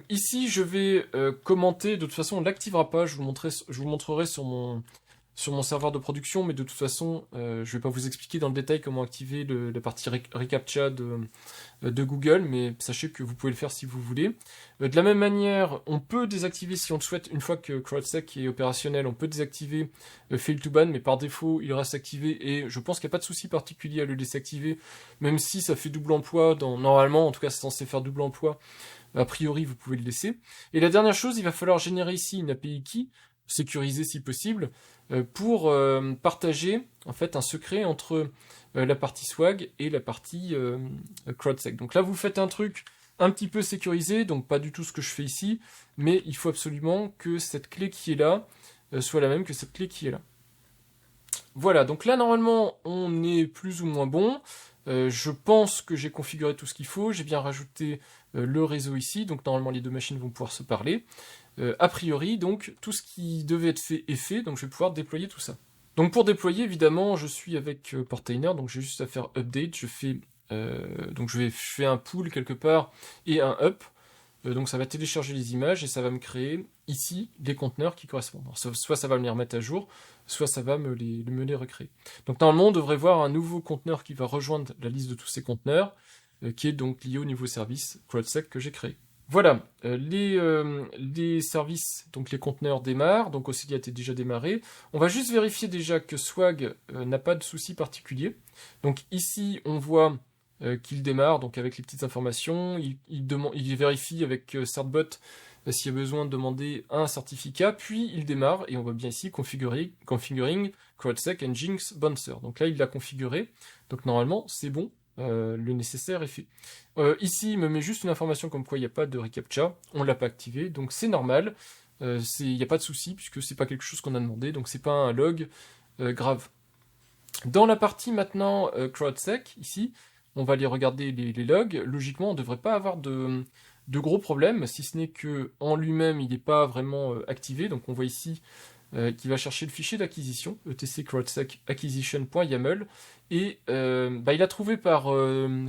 Ici, je vais commenter. De toute façon, on ne l'activera pas. Je vous montrerai sur mon serveur de production, mais de toute façon, je ne vais pas vous expliquer dans le détail comment activer la partie reCAPTCHA de Google, mais sachez que vous pouvez le faire si vous voulez. De la même manière, on peut désactiver si on le souhaite. Une fois que CrowdSec est opérationnel, on peut désactiver Fail to Ban, mais par défaut, il reste activé, et je pense qu'il n'y a pas de souci particulier à le désactiver, même si ça fait double emploi. Normalement, en tout cas, c'est censé faire double emploi. A priori, vous pouvez le laisser. Et la dernière chose, il va falloir générer ici une API key, sécurisée si possible, pour partager en fait un secret entre la partie Swag et la partie CrowdSec. Donc là, vous faites un truc un petit peu sécurisé, donc pas du tout ce que je fais ici, mais il faut absolument que cette clé qui est là soit la même que cette clé qui est là. Voilà, donc là, normalement, on est plus ou moins bon. Je pense que j'ai configuré tout ce qu'il faut. J'ai bien rajouté le réseau ici, donc normalement les deux machines vont pouvoir se parler. A priori, donc, tout ce qui devait être fait est fait, donc je vais pouvoir déployer tout ça. Donc pour déployer, évidemment, je suis avec Portainer, donc j'ai juste à faire update. Je fais un pull quelque part et un up. Donc ça va télécharger les images et ça va me créer ici les conteneurs qui correspondent. Alors, soit ça va me les remettre à jour, soit ça va me les recréer. Donc normalement on devrait voir un nouveau conteneur qui va rejoindre la liste de tous ces conteneurs, qui est donc lié au niveau service CrowdSec que j'ai créé. Voilà, les services, donc les conteneurs démarrent, donc Ocelia était déjà démarré. On va juste vérifier déjà que Swag n'a pas de souci particulier. Donc ici on voit qu'il démarre, donc avec les petites informations, il vérifie avec Certbot s'il y a besoin de demander un certificat, puis il démarre, et on voit bien ici configuring CrowdSec Nginx Bouncer. Donc là, il l'a configuré, donc normalement, c'est bon, le nécessaire est fait. Ici, il me met juste une information comme quoi il n'y a pas de reCAPTCHA, on ne l'a pas activé, donc c'est normal, il n'y a pas de souci, puisque c'est pas quelque chose qu'on a demandé, donc c'est pas un log grave. Dans la partie maintenant CrowdSec, ici, on va aller regarder les logs. Logiquement, on ne devrait pas avoir de gros problèmes, si ce n'est qu'en lui-même, il n'est pas vraiment activé. Donc on voit ici qu'il va chercher le fichier d'acquisition, etc CrowdSec acquisition.yaml, et il a trouvé par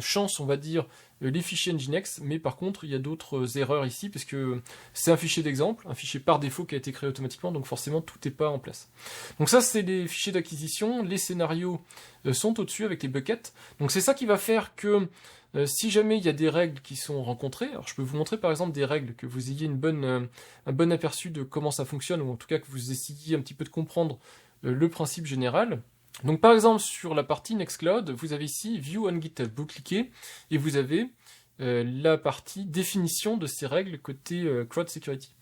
chance, on va dire, les fichiers Nginx, mais par contre, il y a d'autres erreurs ici, parce que c'est un fichier d'exemple, un fichier par défaut qui a été créé automatiquement, donc forcément, tout n'est pas en place. Donc ça, c'est les fichiers d'acquisition, les scénarios sont au-dessus avec les buckets, donc c'est ça qui va faire que si jamais il y a des règles qui sont rencontrées, alors je peux vous montrer par exemple des règles, que vous ayez un bon aperçu de comment ça fonctionne, ou en tout cas que vous essayiez un petit peu de comprendre le principe général. Donc par exemple sur la partie Nextcloud, vous avez ici View on GitHub, vous cliquez et vous avez la partie définition de ces règles côté Crowd Security.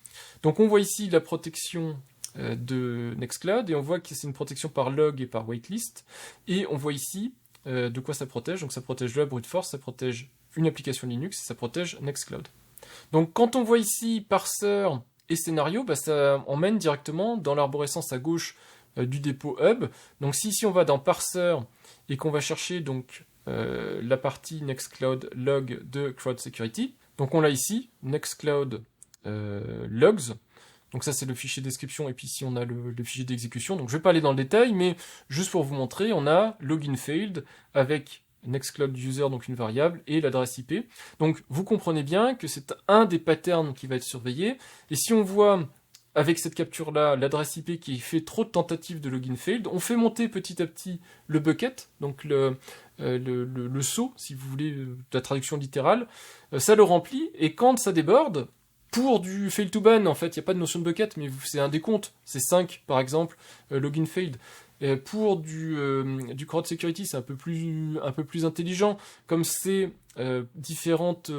Donc on voit ici la protection de Nextcloud, et on voit que c'est une protection par log et par waitlist, et on voit ici de quoi ça protège. Donc ça protège de la brute force, ça protège une application Linux, et ça protège Nextcloud. Donc quand on voit ici parseur et scénario, bah, ça emmène directement dans l'arborescence à gauche du dépôt hub. Donc si ici on va dans parseur et qu'on va chercher donc la partie Nextcloud log de Crowd Security, donc on l'a ici, Nextcloud logs. Donc ça c'est le fichier description et puis ici on a le fichier d'exécution. Donc je vais pas aller dans le détail, mais juste pour vous montrer, on a login failed avec Nextcloud user, donc une variable, et l'adresse IP. Donc vous comprenez bien que c'est un des patterns qui va être surveillé. Et si on voit avec cette capture-là l'adresse IP qui fait trop de tentatives de login failed, on fait monter petit à petit le bucket, donc le seau, si vous voulez, la traduction littérale. Ça le remplit, et quand ça déborde, pour du fail to ban, en fait, il n'y a pas de notion de bucket, mais c'est un décompte. C'est 5, par exemple, login failed. Pour du crowd security, c'est un peu plus intelligent, comme c'est différentes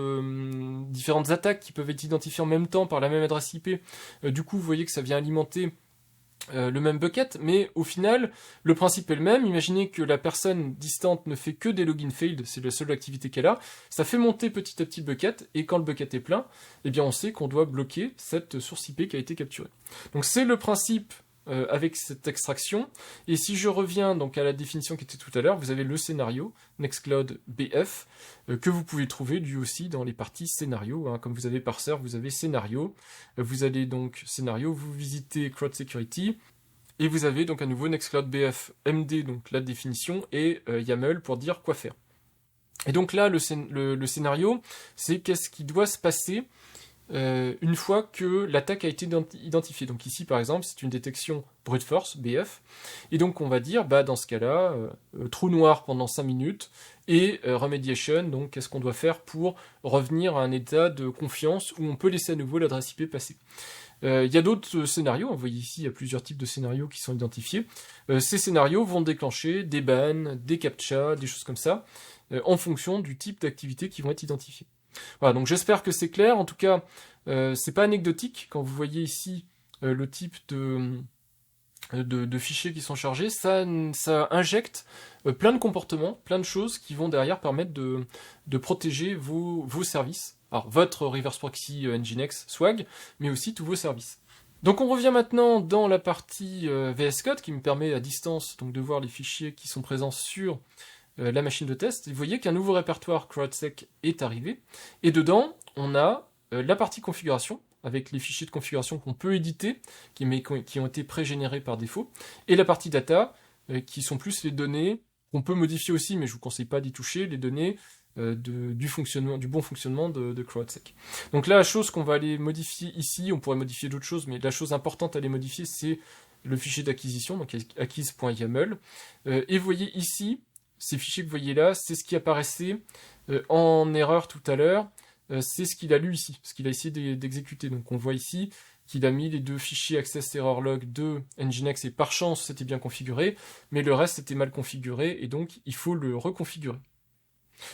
attaques qui peuvent être identifiées en même temps par la même adresse IP. Du coup, vous voyez que ça vient alimenter le même bucket, mais au final, le principe est le même. Imaginez que la personne distante ne fait que des login failed, c'est la seule activité qu'elle a. Ça fait monter petit à petit le bucket, et quand le bucket est plein, eh bien on sait qu'on doit bloquer cette source IP qui a été capturée. Donc c'est le principe avec cette extraction. Et si je reviens donc à la définition qui était tout à l'heure, vous avez le scénario Nextcloud BF que vous pouvez trouver lui aussi dans les parties scénario. Hein. Comme vous avez parseur, vous avez scénario. Vous allez donc scénario, vous visitez Crowd Security. Et vous avez donc à nouveau Nextcloud BF MD, donc la définition, et YAML pour dire quoi faire. Et donc là, le scénario, c'est qu'est-ce qui doit se passer une fois que l'attaque a été identifiée. Donc ici, par exemple, c'est une détection brute force, BF, et donc on va dire, bah dans ce cas-là, trou noir pendant 5 minutes, et remediation, donc qu'est-ce qu'on doit faire pour revenir à un état de confiance où on peut laisser à nouveau l'adresse IP passer. Il y a d'autres scénarios, vous voyez ici, il y a plusieurs types de scénarios qui sont identifiés. Ces scénarios vont déclencher des bans, des captchas, des choses comme ça, en fonction du type d'activité qui vont être identifiées. Voilà, donc j'espère que c'est clair. En tout cas, c'est pas anecdotique quand vous voyez ici le type de fichiers qui sont chargés. Ça injecte plein de comportements, plein de choses qui vont derrière permettre de protéger vos services. Alors votre reverse proxy Nginx Swag, mais aussi tous vos services. Donc on revient maintenant dans la partie VS Code qui me permet à distance donc de voir les fichiers qui sont présents sur la machine de test. Et vous voyez qu'un nouveau répertoire CrowdSec est arrivé. Et dedans, on a la partie configuration, avec les fichiers de configuration qu'on peut éditer, qui ont été pré-générés par défaut, et la partie data, qui sont plus les données qu'on peut modifier aussi, mais je vous conseille pas d'y toucher, les données du bon fonctionnement de CrowdSec. Donc là, la chose qu'on va aller modifier ici, on pourrait modifier d'autres choses, mais la chose importante à les modifier, c'est le fichier d'acquisition, donc acquise.yaml. Et vous voyez ici, ces fichiers que vous voyez là, c'est ce qui apparaissait en erreur tout à l'heure. C'est ce qu'il a lu ici, ce qu'il a essayé d'exécuter. Donc on voit ici qu'il a mis les deux fichiers access error log de Nginx et par chance c'était bien configuré, mais le reste était mal configuré et donc il faut le reconfigurer.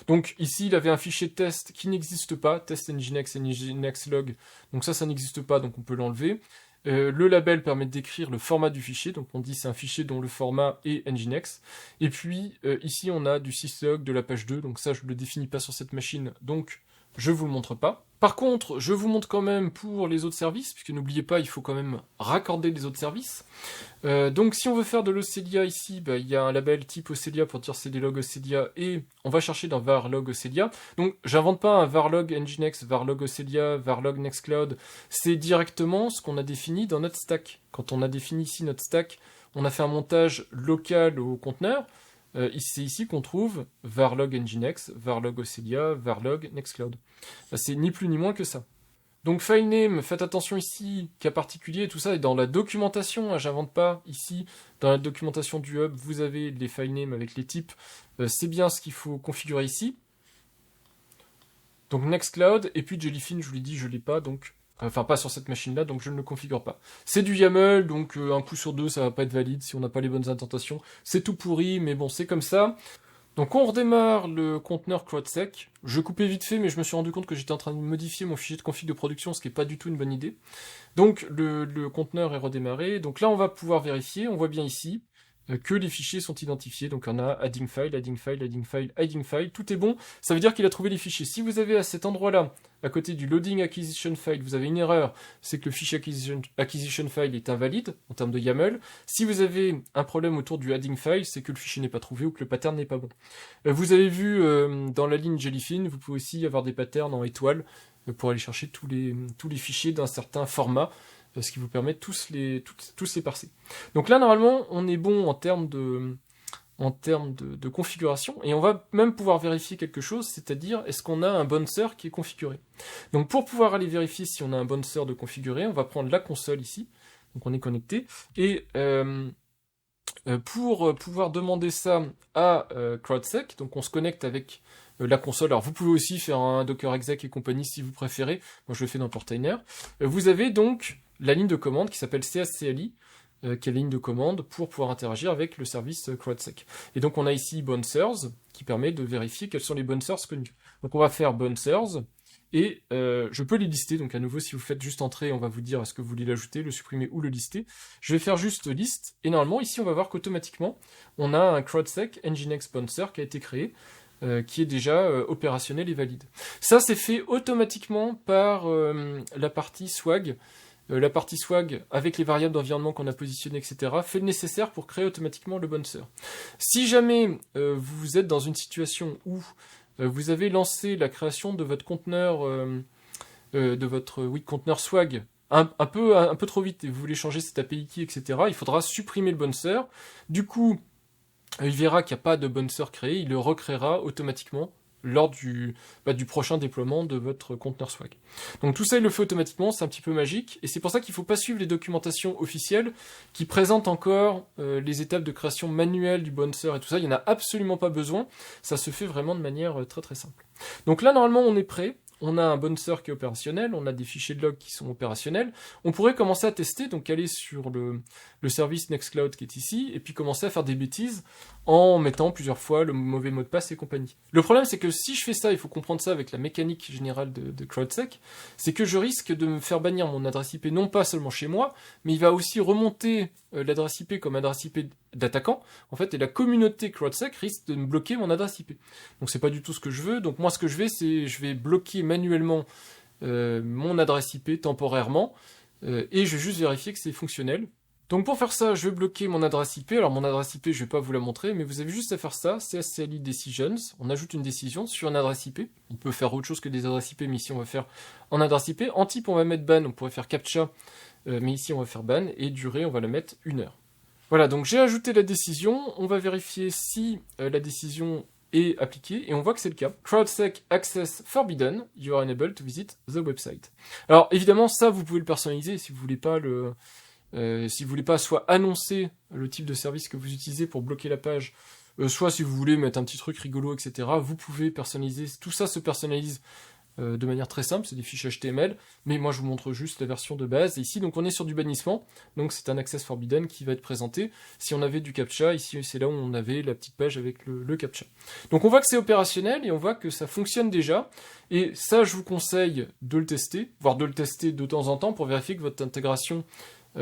Donc ici il avait un fichier test qui n'existe pas, test Nginx et Nginx log, donc ça n'existe pas, donc on peut l'enlever. Le label permet de décrire le format du fichier, donc on dit c'est un fichier dont le format est Nginx. Et puis ici on a du syslog de la page 2, donc ça je ne le définis pas sur cette machine, donc je vous le montre pas. Par contre, je vous montre quand même pour les autres services, puisque n'oubliez pas, il faut quand même raccorder les autres services. Donc si on veut faire de l'Ocelia ici, bah, il y a un label type Ocelia pour dire c'est des logs Ocelia, et on va chercher dans var log Ocelia. Donc j'invente pas un var log Nginx, var log Ocelia, var log Nextcloud, c'est directement ce qu'on a défini dans notre stack. Quand on a défini ici notre stack, on a fait un montage local au conteneur. C'est ici qu'on trouve varlog Nginx, varlog Ocelia, varlog Nextcloud. C'est ni plus ni moins que ça. Donc filename, faites attention ici, cas particulier, tout ça est dans la documentation, hein, j'invente pas ici, dans la documentation du hub, vous avez les filenames avec les types, c'est bien ce qu'il faut configurer ici. Donc Nextcloud, et puis Jellyfin, je vous l'ai dit, je l'ai pas, donc... Enfin, pas sur cette machine-là, donc je ne le configure pas. C'est du YAML, donc un coup sur deux, ça va pas être valide si on n'a pas les bonnes intentations. C'est tout pourri, mais bon, c'est comme ça. Donc on redémarre le conteneur CrowdSec. Je coupais vite fait, mais je me suis rendu compte que j'étais en train de modifier mon fichier de config de production, ce qui n'est pas du tout une bonne idée. Donc le conteneur est redémarré. Donc là, on va pouvoir vérifier. On voit bien ici que les fichiers sont identifiés. Donc on a adding file, adding file, adding file, adding file, tout est bon. Ça veut dire qu'il a trouvé les fichiers. Si vous avez à cet endroit-là, à côté du loading acquisition file, vous avez une erreur, c'est que le fichier acquisition file est invalide en termes de YAML. Si vous avez un problème autour du adding file, c'est que le fichier n'est pas trouvé ou que le pattern n'est pas bon. Vous avez vu dans la ligne Jellyfin, vous pouvez aussi avoir des patterns en étoile pour aller chercher tous les fichiers d'un certain format, ce qui vous permet de tous les parser. Donc là, normalement, on est bon en termes de configuration, et on va même pouvoir vérifier quelque chose, c'est-à-dire, est-ce qu'on a un bouncer qui est configuré. Donc pour pouvoir aller vérifier si on a un bouncer de configuré, on va prendre la console ici, donc on est connecté, et pour pouvoir demander ça à CrowdSec, donc on se connecte avec la console. Alors vous pouvez aussi faire un docker exec et compagnie si vous préférez, moi je le fais dans Portainer. Vous avez donc la ligne de commande qui s'appelle CSCLI, qui est la ligne de commande pour pouvoir interagir avec le service CrowdSec. Et donc on a ici bouncers, qui permet de vérifier quels sont les bouncers connus. Donc on va faire bouncers, et je peux les lister, donc à nouveau si vous faites juste entrer, on va vous dire est-ce que vous voulez l'ajouter, le supprimer ou le lister. Je vais faire juste list, et normalement ici on va voir qu'automatiquement on a un CrowdSec Nginx bouncer qui a été créé, qui est déjà opérationnel et valide. Ça c'est fait automatiquement par la partie swag. La partie swag, avec les variables d'environnement qu'on a positionnées, etc., fait le nécessaire pour créer automatiquement le bouncer. Si jamais vous êtes dans une situation où vous avez lancé la création de votre conteneur, conteneur swag un peu trop vite, et vous voulez changer cette API key, etc., il faudra supprimer le bouncer. Du coup, il verra qu'il n'y a pas de bouncer créé, il le recréera automatiquement lors du prochain déploiement de votre conteneur swag. Donc tout ça, il le fait automatiquement, c'est un petit peu magique, et c'est pour ça qu'il ne faut pas suivre les documentations officielles qui présentent encore les étapes de création manuelle du bouncer et tout ça, il n'y en a absolument pas besoin, ça se fait vraiment de manière très très simple. Donc là, normalement, on est prêt. On a un bouncer qui est opérationnel, on a des fichiers de log qui sont opérationnels. On pourrait commencer à tester, donc aller sur le service Nextcloud qui est ici, et puis commencer à faire des bêtises en mettant plusieurs fois le mauvais mot de passe et compagnie. Le problème, c'est que si je fais ça, il faut comprendre ça avec la mécanique générale de CrowdSec, c'est que je risque de me faire bannir mon adresse IP, non pas seulement chez moi, mais il va aussi remonter l'adresse IP comme adresse IP d'attaquant, en fait, et la communauté CrowdSec risque de me bloquer mon adresse IP. Donc c'est pas du tout ce que je veux, donc moi ce que je vais bloquer manuellement mon adresse IP temporairement, et je vais juste vérifier que c'est fonctionnel. Donc pour faire ça, je vais bloquer mon adresse IP. Alors mon adresse IP, je vais pas vous la montrer, mais vous avez juste à faire ça, CSCLI Decisions. On ajoute une décision sur une adresse IP. On peut faire autre chose que des adresses IP, mais ici on va faire en adresse IP. En type, on va mettre ban, on pourrait faire captcha, mais ici on va faire ban, et durée, on va la mettre 1 heure. Voilà, donc j'ai ajouté la décision, on va vérifier si la décision est appliquée, et on voit que c'est le cas. CrowdSec Access Forbidden, you are unable to visit the website. Alors évidemment, ça vous pouvez le personnaliser si vous voulez pas soit annoncer le type de service que vous utilisez pour bloquer la page, soit si vous voulez mettre un petit truc rigolo, etc., vous pouvez personnaliser, tout ça se personnalise de manière très simple, c'est des fiches HTML, mais moi je vous montre juste la version de base, et ici donc on est sur du bannissement, donc c'est un access forbidden qui va être présenté. Si on avait du captcha, ici c'est là où on avait la petite page avec le captcha. Donc on voit que c'est opérationnel, et on voit que ça fonctionne déjà, et ça je vous conseille de le tester, voire de le tester de temps en temps pour vérifier que votre intégration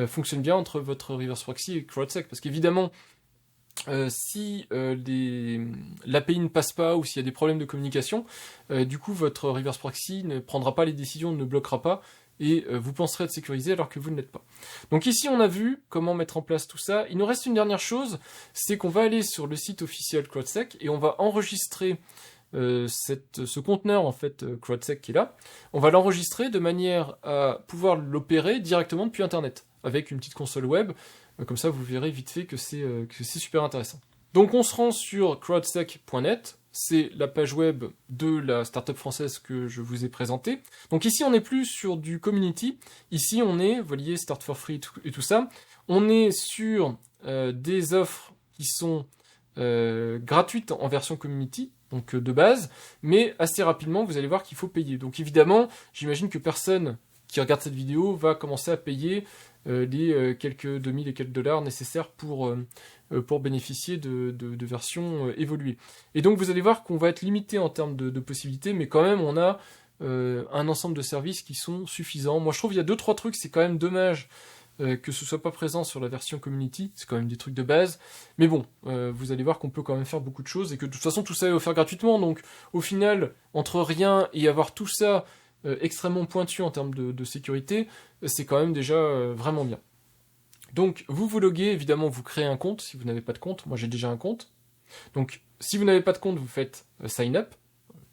fonctionne bien entre votre reverse proxy et CrowdSec, parce qu'évidemment, si l'API ne passe pas ou s'il y a des problèmes de communication, du coup votre reverse proxy ne prendra pas les décisions, ne bloquera pas, et vous penserez être sécurisé alors que vous ne l'êtes pas. Donc ici on a vu comment mettre en place tout ça. Il nous reste une dernière chose, c'est qu'on va aller sur le site officiel CrowdSec et on va enregistrer ce conteneur en fait CrowdSec qui est là. On va l'enregistrer de manière à pouvoir l'opérer directement depuis Internet avec une petite console web. Comme ça, vous verrez vite fait que c'est super intéressant. Donc on se rend sur crowdsec.net, c'est la page web de la startup française que je vous ai présentée. Donc ici, on n'est plus sur du community, ici on est, vous voyez, Start for Free et tout ça, on est sur des offres qui sont gratuites en version community, donc de base, mais assez rapidement, vous allez voir qu'il faut payer. Donc évidemment, j'imagine que personne qui regarde cette vidéo va commencer à payer les quelques 2000 et quelques dollars nécessaires pour bénéficier de versions évoluées. Et donc vous allez voir qu'on va être limité en termes de possibilités, mais quand même on a un ensemble de services qui sont suffisants. Moi je trouve qu'il y a 2-3 trucs, c'est quand même dommage que ce soit pas présent sur la version community, c'est quand même des trucs de base, mais bon, vous allez voir qu'on peut quand même faire beaucoup de choses, et que de toute façon tout ça est offert gratuitement, donc au final, entre rien et avoir tout ça extrêmement pointu en termes de sécurité, c'est quand même déjà vraiment bien. Donc vous loguez, évidemment vous créez un compte, si vous n'avez pas de compte, moi j'ai déjà un compte, donc si vous n'avez pas de compte, vous faites sign up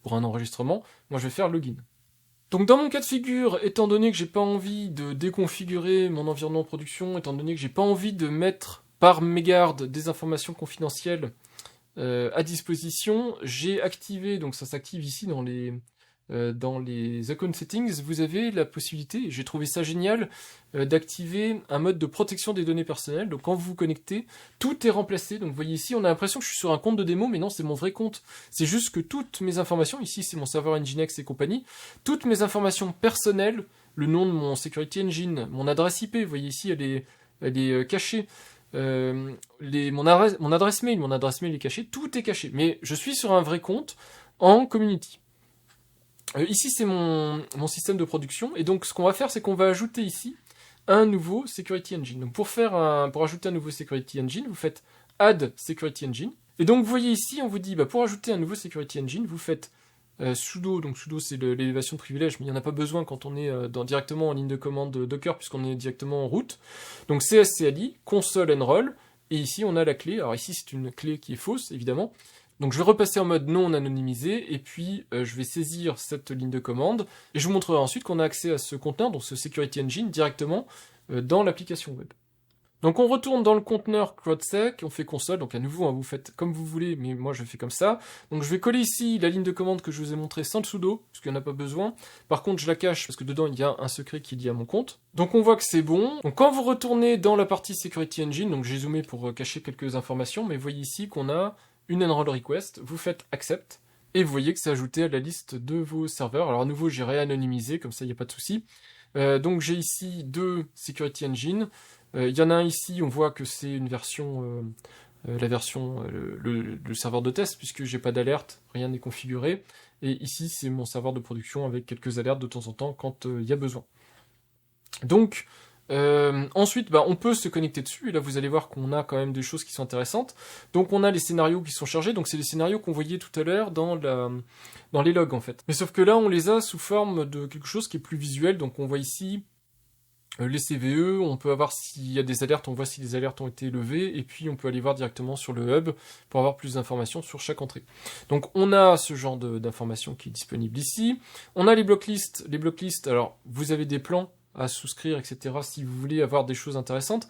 pour un enregistrement, moi je vais faire login. Donc dans mon cas de figure, étant donné que j'ai pas envie de déconfigurer mon environnement de production, étant donné que j'ai pas envie de mettre par mégarde des informations confidentielles à disposition, j'ai activé, donc ça s'active ici dans les account settings, vous avez la possibilité, et j'ai trouvé ça génial, d'activer un mode de protection des données personnelles. Donc quand vous vous connectez, tout est remplacé. Donc vous voyez ici, on a l'impression que je suis sur un compte de démo, mais non, c'est mon vrai compte. C'est juste que toutes mes informations, ici c'est mon serveur Nginx et compagnie, toutes mes informations personnelles, le nom de mon security engine, mon adresse IP, vous voyez ici, elle est cachée. Mon adresse mail est cachée, tout est caché. Mais je suis sur un vrai compte en community. Ici, c'est mon système de production, et donc ce qu'on va faire, c'est qu'on va ajouter ici un nouveau Security Engine. Donc pour ajouter un nouveau Security Engine, vous faites Add Security Engine, et donc vous voyez ici, on vous dit, pour ajouter un nouveau Security Engine, vous faites sudo, donc sudo c'est l'élévation de privilèges, mais il n'y en a pas besoin quand on est directement en ligne de commande Docker, puisqu'on est directement en route. Donc cscli, console enroll, et ici on a la clé, alors ici c'est une clé qui est fausse, évidemment. Donc je vais repasser en mode non anonymisé, et puis je vais saisir cette ligne de commande, et je vous montrerai ensuite qu'on a accès à ce conteneur, donc ce Security Engine, directement dans l'application web. Donc on retourne dans le conteneur CrowdSec, on fait console, donc à nouveau vous faites comme vous voulez, mais moi je fais comme ça. Donc je vais coller ici la ligne de commande que je vous ai montrée sans le sudo, parce qu'il n'y en a pas besoin. Par contre je la cache, parce que dedans il y a un secret qui est lié à mon compte. Donc on voit que c'est bon. Donc quand vous retournez dans la partie Security Engine, donc j'ai zoomé pour cacher quelques informations, mais vous voyez ici qu'on a une enroll request, vous faites accept, et vous voyez que c'est ajouté à la liste de vos serveurs. Alors à nouveau j'ai réanonymisé, comme ça il n'y a pas de souci. Donc j'ai ici deux Security Engine. Il y en a un ici, on voit que c'est une version, le serveur de test, puisque j'ai pas d'alerte, rien n'est configuré. Et ici, c'est mon serveur de production avec quelques alertes de temps en temps quand il y a besoin. Donc, ensuite, on peut se connecter dessus, et là vous allez voir qu'on a quand même des choses qui sont intéressantes. Donc on a les scénarios qui sont chargés, donc c'est les scénarios qu'on voyait tout à l'heure dans les logs en fait. Mais sauf que là, on les a sous forme de quelque chose qui est plus visuel, donc on voit ici les CVE, on peut avoir s'il y a des alertes, on voit si les alertes ont été levées, et puis on peut aller voir directement sur le hub pour avoir plus d'informations sur chaque entrée. Donc on a ce genre d'informations qui est disponible ici. On a les blocklists. Les blocklists, alors vous avez des plans à souscrire, etc. si vous voulez avoir des choses intéressantes.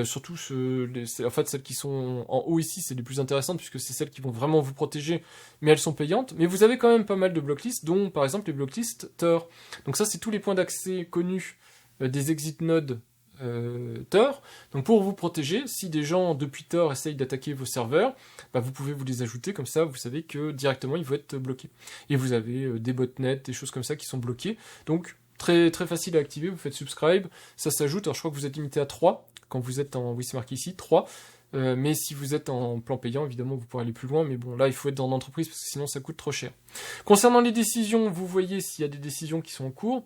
Surtout, en fait, celles qui sont en haut ici, c'est les plus intéressantes, puisque c'est celles qui vont vraiment vous protéger, mais elles sont payantes. Mais vous avez quand même pas mal de blocklists, dont par exemple les blocklists Tor. Donc ça, c'est tous les points d'accès connus des exit nodes Tor. Donc pour vous protéger, si des gens depuis Tor essayent d'attaquer vos serveurs, vous pouvez vous les ajouter, comme ça vous savez que directement ils vont être bloqués. Et vous avez des botnets, des choses comme ça qui sont bloquées. Donc très, très facile à activer, vous faites subscribe, ça s'ajoute, alors je crois que vous êtes limité à 3, quand vous êtes en, oui c'est marqué ici, 3, mais si vous êtes en plan payant, évidemment vous pourrez aller plus loin, mais bon là il faut être dans l'entreprise parce que sinon ça coûte trop cher. Concernant les décisions, vous voyez s'il y a des décisions qui sont en cours.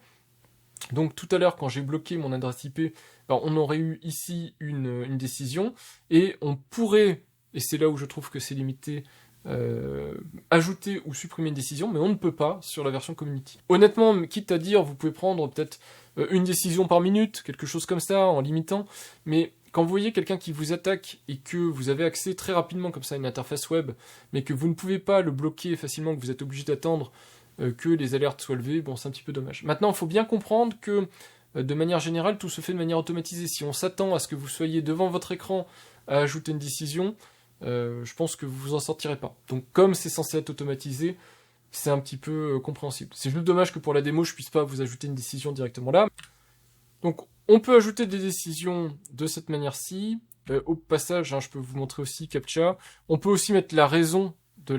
Donc tout à l'heure, quand j'ai bloqué mon adresse IP, on aurait eu ici une décision, et on pourrait, et c'est là où je trouve que c'est limité, ajouter ou supprimer une décision, mais on ne peut pas sur la version community. Honnêtement, quitte à dire, vous pouvez prendre peut-être une décision par minute, quelque chose comme ça, en limitant, mais quand vous voyez quelqu'un qui vous attaque et que vous avez accès très rapidement comme ça à une interface web, mais que vous ne pouvez pas le bloquer facilement, que vous êtes obligé d'attendre que les alertes soient levées, bon c'est un petit peu dommage. Maintenant, il faut bien comprendre que de manière générale, tout se fait de manière automatisée. Si on s'attend à ce que vous soyez devant votre écran à ajouter une décision, je pense que vous vous en sortirez pas. Donc comme c'est censé être automatisé, c'est un petit peu compréhensible. C'est juste dommage que pour la démo, je puisse pas vous ajouter une décision directement là. Donc on peut ajouter des décisions de cette manière-ci. Au passage, je peux vous montrer aussi CAPTCHA. On peut aussi mettre la raison de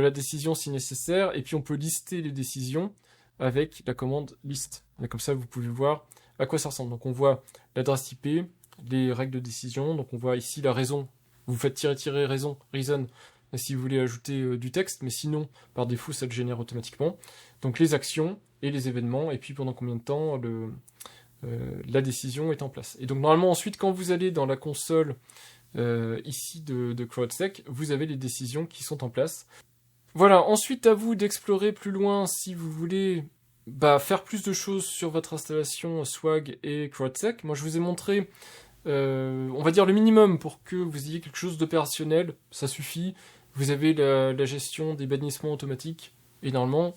la décision si nécessaire, et puis on peut lister les décisions avec la commande list. Et comme ça, vous pouvez voir à quoi ça ressemble. Donc on voit l'adresse IP, les règles de décision, donc on voit ici la raison. Vous faites tirer raison, reason, si vous voulez ajouter du texte, mais sinon, par défaut, ça le génère automatiquement. Donc les actions et les événements, et puis pendant combien de temps la décision est en place. Et donc normalement ensuite quand vous allez dans la console ici de CrowdSec, vous avez les décisions qui sont en place. Voilà, ensuite à vous d'explorer plus loin si vous voulez faire plus de choses sur votre installation Swag et CrowdSec. Moi je vous ai montré, on va dire le minimum pour que vous ayez quelque chose d'opérationnel, ça suffit. Vous avez la gestion des bannissements automatiques, et normalement,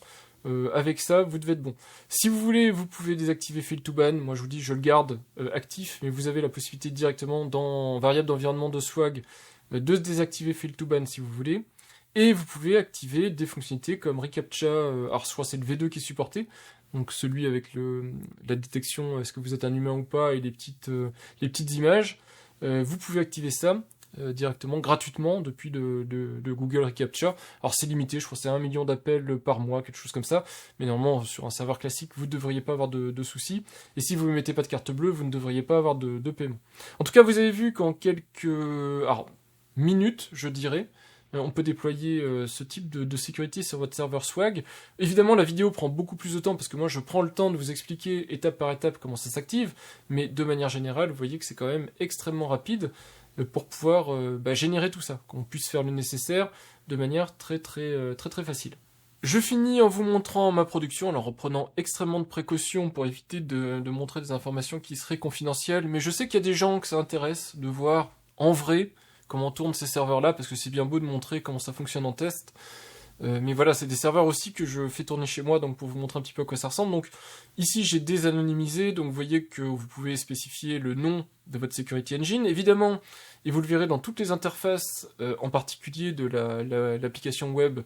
avec ça, vous devez être bon. Si vous voulez, vous pouvez désactiver Fail to Ban. Moi, je vous dis, je le garde actif, mais vous avez la possibilité directement dans variable d'environnement de Swag de désactiver Fail to Ban si vous voulez. Et vous pouvez activer des fonctionnalités comme reCAPTCHA, alors je crois que c'est le V2 qui est supporté, donc celui avec la détection, est-ce que vous êtes un humain ou pas, et les petites images. Vous pouvez activer ça directement, gratuitement, depuis le Google reCAPTCHA. Alors c'est limité, je crois que c'est 1 million d'appels par mois, quelque chose comme ça, mais normalement sur un serveur classique, vous ne devriez pas avoir de soucis, et si vous ne mettez pas de carte bleue, vous ne devriez pas avoir de paiement. En tout cas, vous avez vu qu'en quelques minutes, je dirais, on peut déployer ce type de sécurité sur votre serveur Swag. Évidemment, la vidéo prend beaucoup plus de temps parce que moi, je prends le temps de vous expliquer étape par étape comment ça s'active, mais de manière générale, vous voyez que c'est quand même extrêmement rapide pour pouvoir générer tout ça, qu'on puisse faire le nécessaire de manière très facile. Je finis en vous montrant ma production, en reprenant extrêmement de précautions pour éviter de montrer des informations qui seraient confidentielles, mais je sais qu'il y a des gens que ça intéresse de voir en vrai comment tournent ces serveurs-là, parce que c'est bien beau de montrer comment ça fonctionne en test. Mais voilà, c'est des serveurs aussi que je fais tourner chez moi, donc pour vous montrer un petit peu à quoi ça ressemble. Donc ici, j'ai désanonymisé, donc vous voyez que vous pouvez spécifier le nom de votre Security Engine. Évidemment, et vous le verrez dans toutes les interfaces, en particulier de l'application web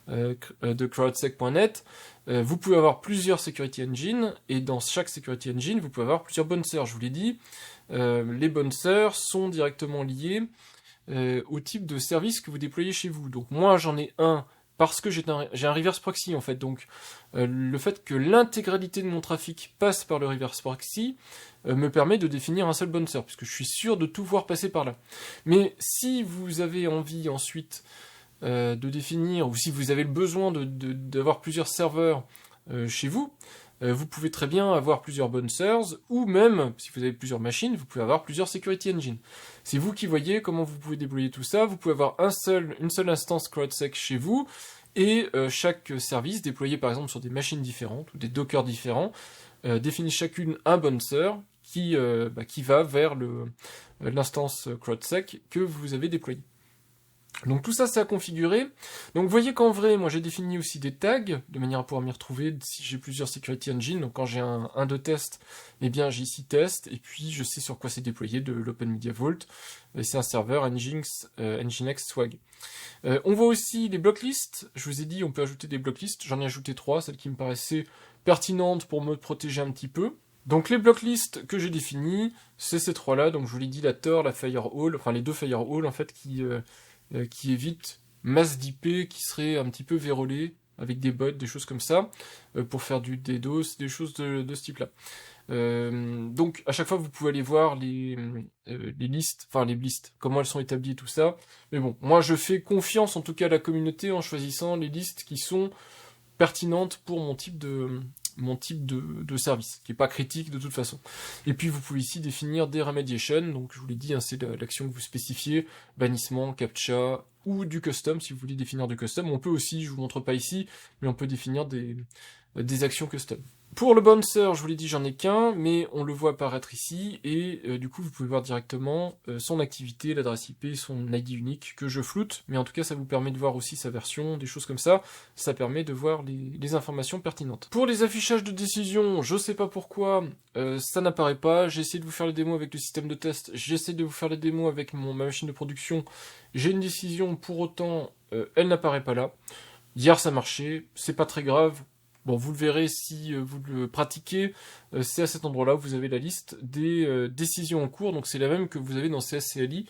de crowdsec.net, vous pouvez avoir plusieurs Security Engines, et dans chaque Security Engine, vous pouvez avoir plusieurs bouncers, je vous l'ai dit. Les bouncers sont directement liés au type de service que vous déployez chez vous. Donc moi j'en ai un parce que j'ai un reverse proxy en fait, donc le fait que l'intégralité de mon trafic passe par le reverse proxy me permet de définir un seul bouncer, puisque je suis sûr de tout voir passer par là. Mais si vous avez envie ensuite de définir, ou si vous avez le besoin d'avoir plusieurs serveurs chez vous, vous pouvez très bien avoir plusieurs bouncers, ou même, si vous avez plusieurs machines, vous pouvez avoir plusieurs security engines. C'est vous qui voyez comment vous pouvez déployer tout ça. Vous pouvez avoir une seule instance CrowdSec chez vous, et chaque service déployé par exemple sur des machines différentes, ou des dockers différents, définit chacune un bouncer qui va vers l'instance CrowdSec que vous avez déployée. Donc tout ça c'est à configurer. Donc vous voyez qu'en vrai, moi j'ai défini aussi des tags, de manière à pouvoir m'y retrouver si j'ai plusieurs security engines. Donc quand j'ai un de test, eh bien j'ai ici test, et puis je sais sur quoi c'est déployé, de l'Open Media Vault. C'est un serveur Nginx Swag. On voit aussi les blocklists. Je vous ai dit on peut ajouter des blocklists, j'en ai ajouté 3, celles qui me paraissaient pertinentes pour me protéger un petit peu. Donc les blocklists que j'ai définis, c'est ces 3 là, donc je vous l'ai dit, la Tor, la Firewall, enfin les 2 Firewall en fait qui évitent masse d'IP qui seraient un petit peu vérolées avec des bots, des choses comme ça, pour faire du DDoS, des choses de ce type-là. Donc à chaque fois vous pouvez aller voir les listes, enfin les listes, comment elles sont établies et tout ça. Mais bon, moi je fais confiance en tout cas à la communauté en choisissant les listes qui sont pertinentes pour mon type de service, qui n'est pas critique de toute façon. Et puis vous pouvez ici définir des remediations, donc je vous l'ai dit, hein, c'est l'action que vous spécifiez, bannissement, captcha, ou du custom, si vous voulez définir du custom. On peut aussi, je vous montre pas ici, mais on peut définir des actions custom. Pour le bouncer, je vous l'ai dit, j'en ai qu'un, mais on le voit apparaître ici, et du coup vous pouvez voir directement son activité, l'adresse IP, son ID unique, que je floute, mais en tout cas ça vous permet de voir aussi sa version, des choses comme ça, ça permet de voir les informations pertinentes. Pour les affichages de décision, je sais pas pourquoi, ça n'apparaît pas, j'ai essayé de vous faire les démos avec le système de test, j'essaie de vous faire les démos avec ma machine de production, j'ai une décision, pour autant, elle n'apparaît pas là. Hier ça marchait, c'est pas très grave. Bon, vous le verrez si vous le pratiquez, c'est à cet endroit-là où vous avez la liste des décisions en cours, donc c'est la même que vous avez dans CSCLI,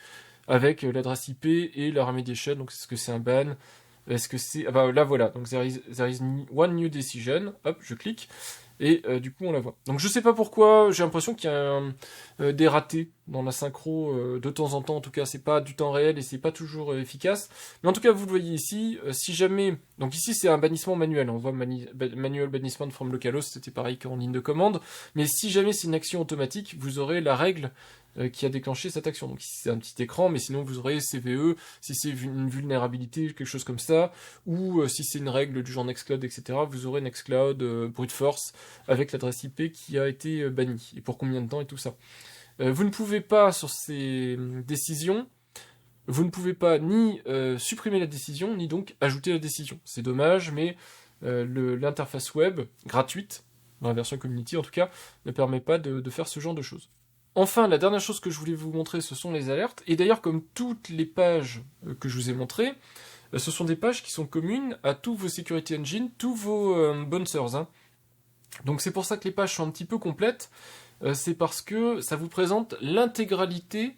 avec l'adresse IP et la remediation, donc est-ce que c'est un ban, est-ce que c'est... Ah bah là voilà, donc there is one new decision, hop, je clique, et du coup on la voit. Donc je sais pas pourquoi, j'ai l'impression qu'il y a des ratés dans la synchro de temps en temps, en tout cas c'est pas du temps réel et c'est pas toujours efficace, mais en tout cas vous le voyez ici, si jamais, donc ici c'est un bannissement manuel, on voit manual bannissement from localhost, c'était pareil qu'en ligne de commande, mais si jamais c'est une action automatique, vous aurez la règle qui a déclenché cette action. Donc ici c'est un petit écran, mais sinon vous aurez CVE, si c'est une vulnérabilité, quelque chose comme ça, ou si c'est une règle du genre Nextcloud, etc., vous aurez Nextcloud brute force avec l'adresse IP qui a été bannie, et pour combien de temps et tout ça. Vous ne pouvez pas, sur ces décisions, vous ne pouvez pas ni supprimer la décision, ni donc ajouter la décision. C'est dommage, mais l'interface web, gratuite, dans la version community en tout cas, ne permet pas de faire ce genre de choses. Enfin, la dernière chose que je voulais vous montrer, ce sont les alertes. Et d'ailleurs, comme toutes les pages que je vous ai montrées, ce sont des pages qui sont communes à tous vos security engines, tous vos bouncers. Hein. Donc c'est pour ça que les pages sont un petit peu complètes. C'est parce que ça vous présente l'intégralité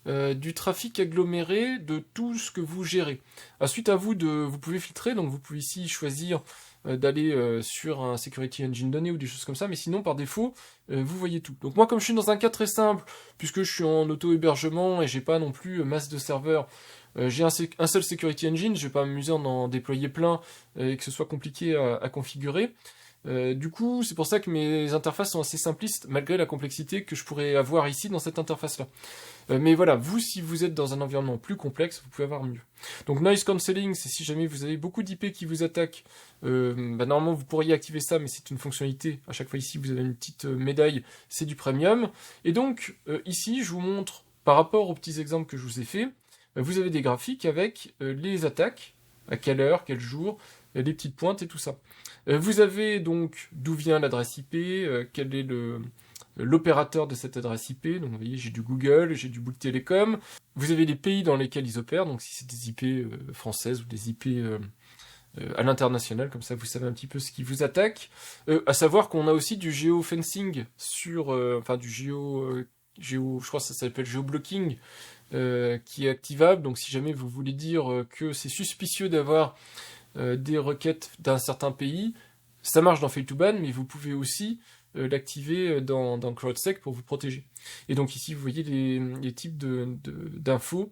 du trafic aggloméré de tout ce que vous gérez. Ensuite, vous pouvez filtrer, donc vous pouvez ici choisir d'aller sur un security engine donné ou des choses comme ça, mais sinon par défaut vous voyez tout. Donc moi comme je suis dans un cas très simple, puisque je suis en auto-hébergement et j'ai pas non plus masse de serveurs, j'ai un seul security engine, je vais pas m'amuser à en déployer plein et que ce soit compliqué à configurer. Du coup, c'est pour ça que mes interfaces sont assez simplistes, malgré la complexité que je pourrais avoir ici dans cette interface-là. Mais voilà, vous, si vous êtes dans un environnement plus complexe, vous pouvez avoir mieux. Donc noise cancelling, c'est si jamais vous avez beaucoup d'IP qui vous attaquent, normalement vous pourriez activer ça, mais c'est une fonctionnalité. À chaque fois ici, vous avez une petite médaille, c'est du premium. Et donc, ici, je vous montre, par rapport aux petits exemples que je vous ai fait, vous avez des graphiques avec les attaques, à quelle heure, quel jour, les petites pointes et tout ça. Vous avez donc d'où vient l'adresse IP, quel est l'opérateur de cette adresse IP, donc vous voyez j'ai du Google, j'ai du Bouygues Télécom, vous avez les pays dans lesquels ils opèrent, donc si c'est des IP françaises ou des IP à l'international, comme ça vous savez un petit peu ce qui vous attaque, à savoir qu'on a aussi du géofencing sur, je crois que ça s'appelle géoblocking, qui est activable, donc si jamais vous voulez dire que c'est suspicieux d'avoir des requêtes d'un certain pays, ça marche dans Fail2Ban, mais vous pouvez aussi l'activer dans CrowdSec pour vous protéger. Et donc ici, vous voyez les types d'infos.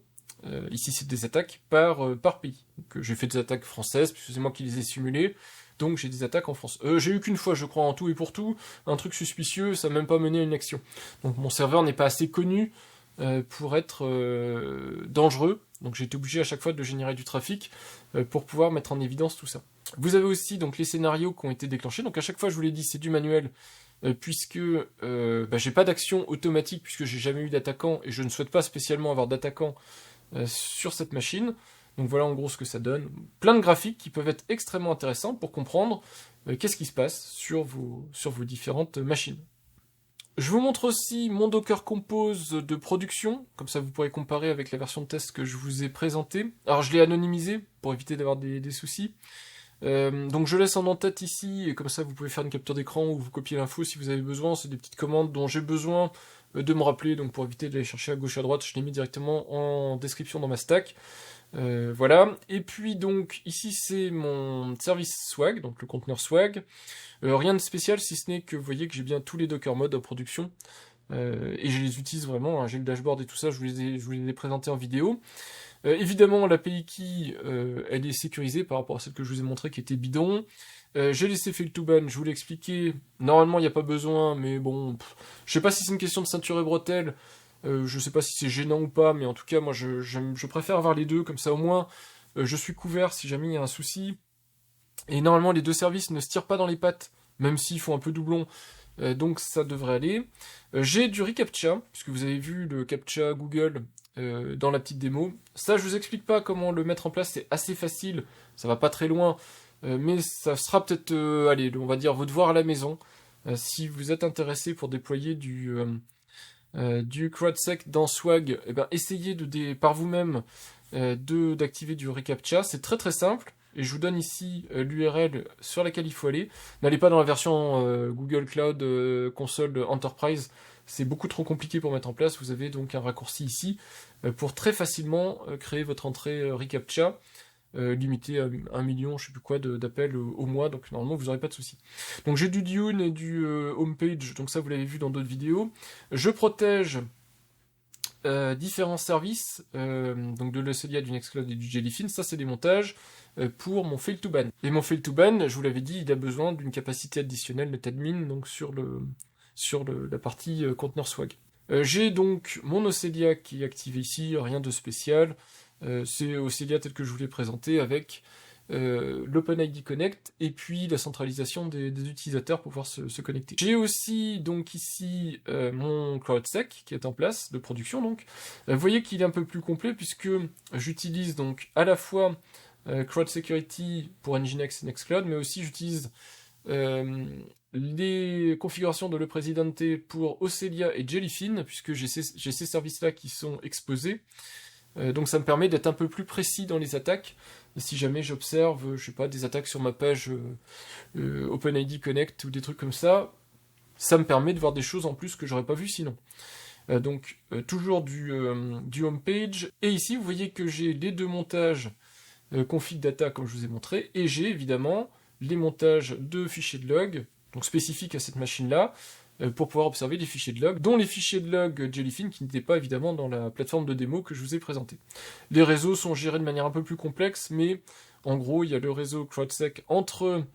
Ici, c'est des attaques par pays. J'ai fait des attaques françaises, puisque c'est moi qui les ai simulées, donc j'ai des attaques en France. J'ai eu qu'une fois, je crois, en tout et pour tout, un truc suspicieux, ça n'a même pas mené à une action. Donc mon serveur n'est pas assez connu pour être dangereux, donc j'ai été obligé à chaque fois de générer du trafic pour pouvoir mettre en évidence tout ça. Vous avez aussi donc les scénarios qui ont été déclenchés, donc à chaque fois je vous l'ai dit c'est du manuel, puisque j'ai pas d'action automatique, puisque j'ai jamais eu d'attaquant, et je ne souhaite pas spécialement avoir d'attaquant sur cette machine. Donc voilà en gros ce que ça donne. Plein de graphiques qui peuvent être extrêmement intéressants pour comprendre qu'est-ce qui se passe sur vos différentes machines. Je vous montre aussi mon Docker Compose de production, comme ça vous pourrez comparer avec la version de test que je vous ai présentée. Alors je l'ai anonymisé pour éviter d'avoir des soucis. Donc je laisse en en-tête ici, et comme ça vous pouvez faire une capture d'écran ou vous copier l'info si vous avez besoin. C'est des petites commandes dont j'ai besoin de me rappeler, donc pour éviter d'aller chercher à gauche à droite, je l'ai mis directement en description dans ma stack. Voilà, et puis donc ici c'est mon service Swag, donc le conteneur Swag. Rien de spécial si ce n'est que vous voyez que j'ai bien tous les Docker modes en production, et je les utilise vraiment, hein, j'ai le dashboard et tout ça, je vous les ai présentés en vidéo. Évidemment l'API key, elle est sécurisée par rapport à celle que je vous ai montré qui était bidon. J'ai laissé Fail2Ban, je vous l'ai expliqué, normalement il n'y a pas besoin, mais bon, je sais pas si c'est une question de ceinture et bretelles, je sais pas si c'est gênant ou pas, mais en tout cas moi je préfère avoir les deux, comme ça au moins je suis couvert si jamais il y a un souci. Et normalement les deux services ne se tirent pas dans les pattes, même s'ils font un peu doublon, donc ça devrait aller. J'ai du reCAPTCHA, puisque vous avez vu le CAPTCHA Google dans la petite démo. Ça je vous explique pas comment le mettre en place, c'est assez facile, ça va pas très loin, mais ça sera peut-être, allez, on va dire vos devoirs à la maison, si vous êtes intéressé pour déployer du CrowdSec dans Swag, essayez par vous-même d'activer du reCAPTCHA, c'est très très simple. Et je vous donne ici l'URL sur laquelle il faut aller. N'allez pas dans la version Google Cloud Console Enterprise, c'est beaucoup trop compliqué pour mettre en place. Vous avez donc un raccourci ici pour très facilement créer votre entrée reCAPTCHA. limité à 1 million, je sais plus quoi, d'appels au mois, donc normalement vous n'aurez pas de soucis. Donc j'ai du Dune et du Homepage, donc ça vous l'avez vu dans d'autres vidéos. Je protège différents services, donc de l'Aucelia, du Nextcloud et du Jellyfin, ça c'est des montages pour mon fail to ban. Et mon fail to ban, je vous l'avais dit, il a besoin d'une capacité additionnelle netadmin, donc sur la partie conteneur swag. J'ai donc mon Aucelia qui est activé ici, rien de spécial. C'est Aucelia tel que je vous l'ai présenté avec l'OpenID Connect et puis la centralisation des utilisateurs pour pouvoir se connecter. J'ai aussi donc ici mon CrowdSec qui est en place de production donc. Vous voyez qu'il est un peu plus complet puisque j'utilise donc à la fois Crowd Security pour Nginx et Nextcloud, mais aussi j'utilise les configurations de Le Presidente pour Aucelia et Jellyfin, puisque j'ai ces services-là qui sont exposés. Donc ça me permet d'être un peu plus précis dans les attaques. Et si jamais j'observe, je sais pas, des attaques sur ma page OpenID Connect ou des trucs comme ça, ça me permet de voir des choses en plus que j'aurais pas vu sinon. Donc toujours du homepage. Et ici, vous voyez que j'ai les deux montages config data comme je vous ai montré, et j'ai évidemment les montages de fichiers de log, donc spécifiques à cette machine-là, pour pouvoir observer les fichiers de log, dont les fichiers de log Jellyfin qui n'étaient pas évidemment dans la plateforme de démo que je vous ai présentée. Les réseaux sont gérés de manière un peu plus complexe, mais en gros il y a le réseau CrowdSec entre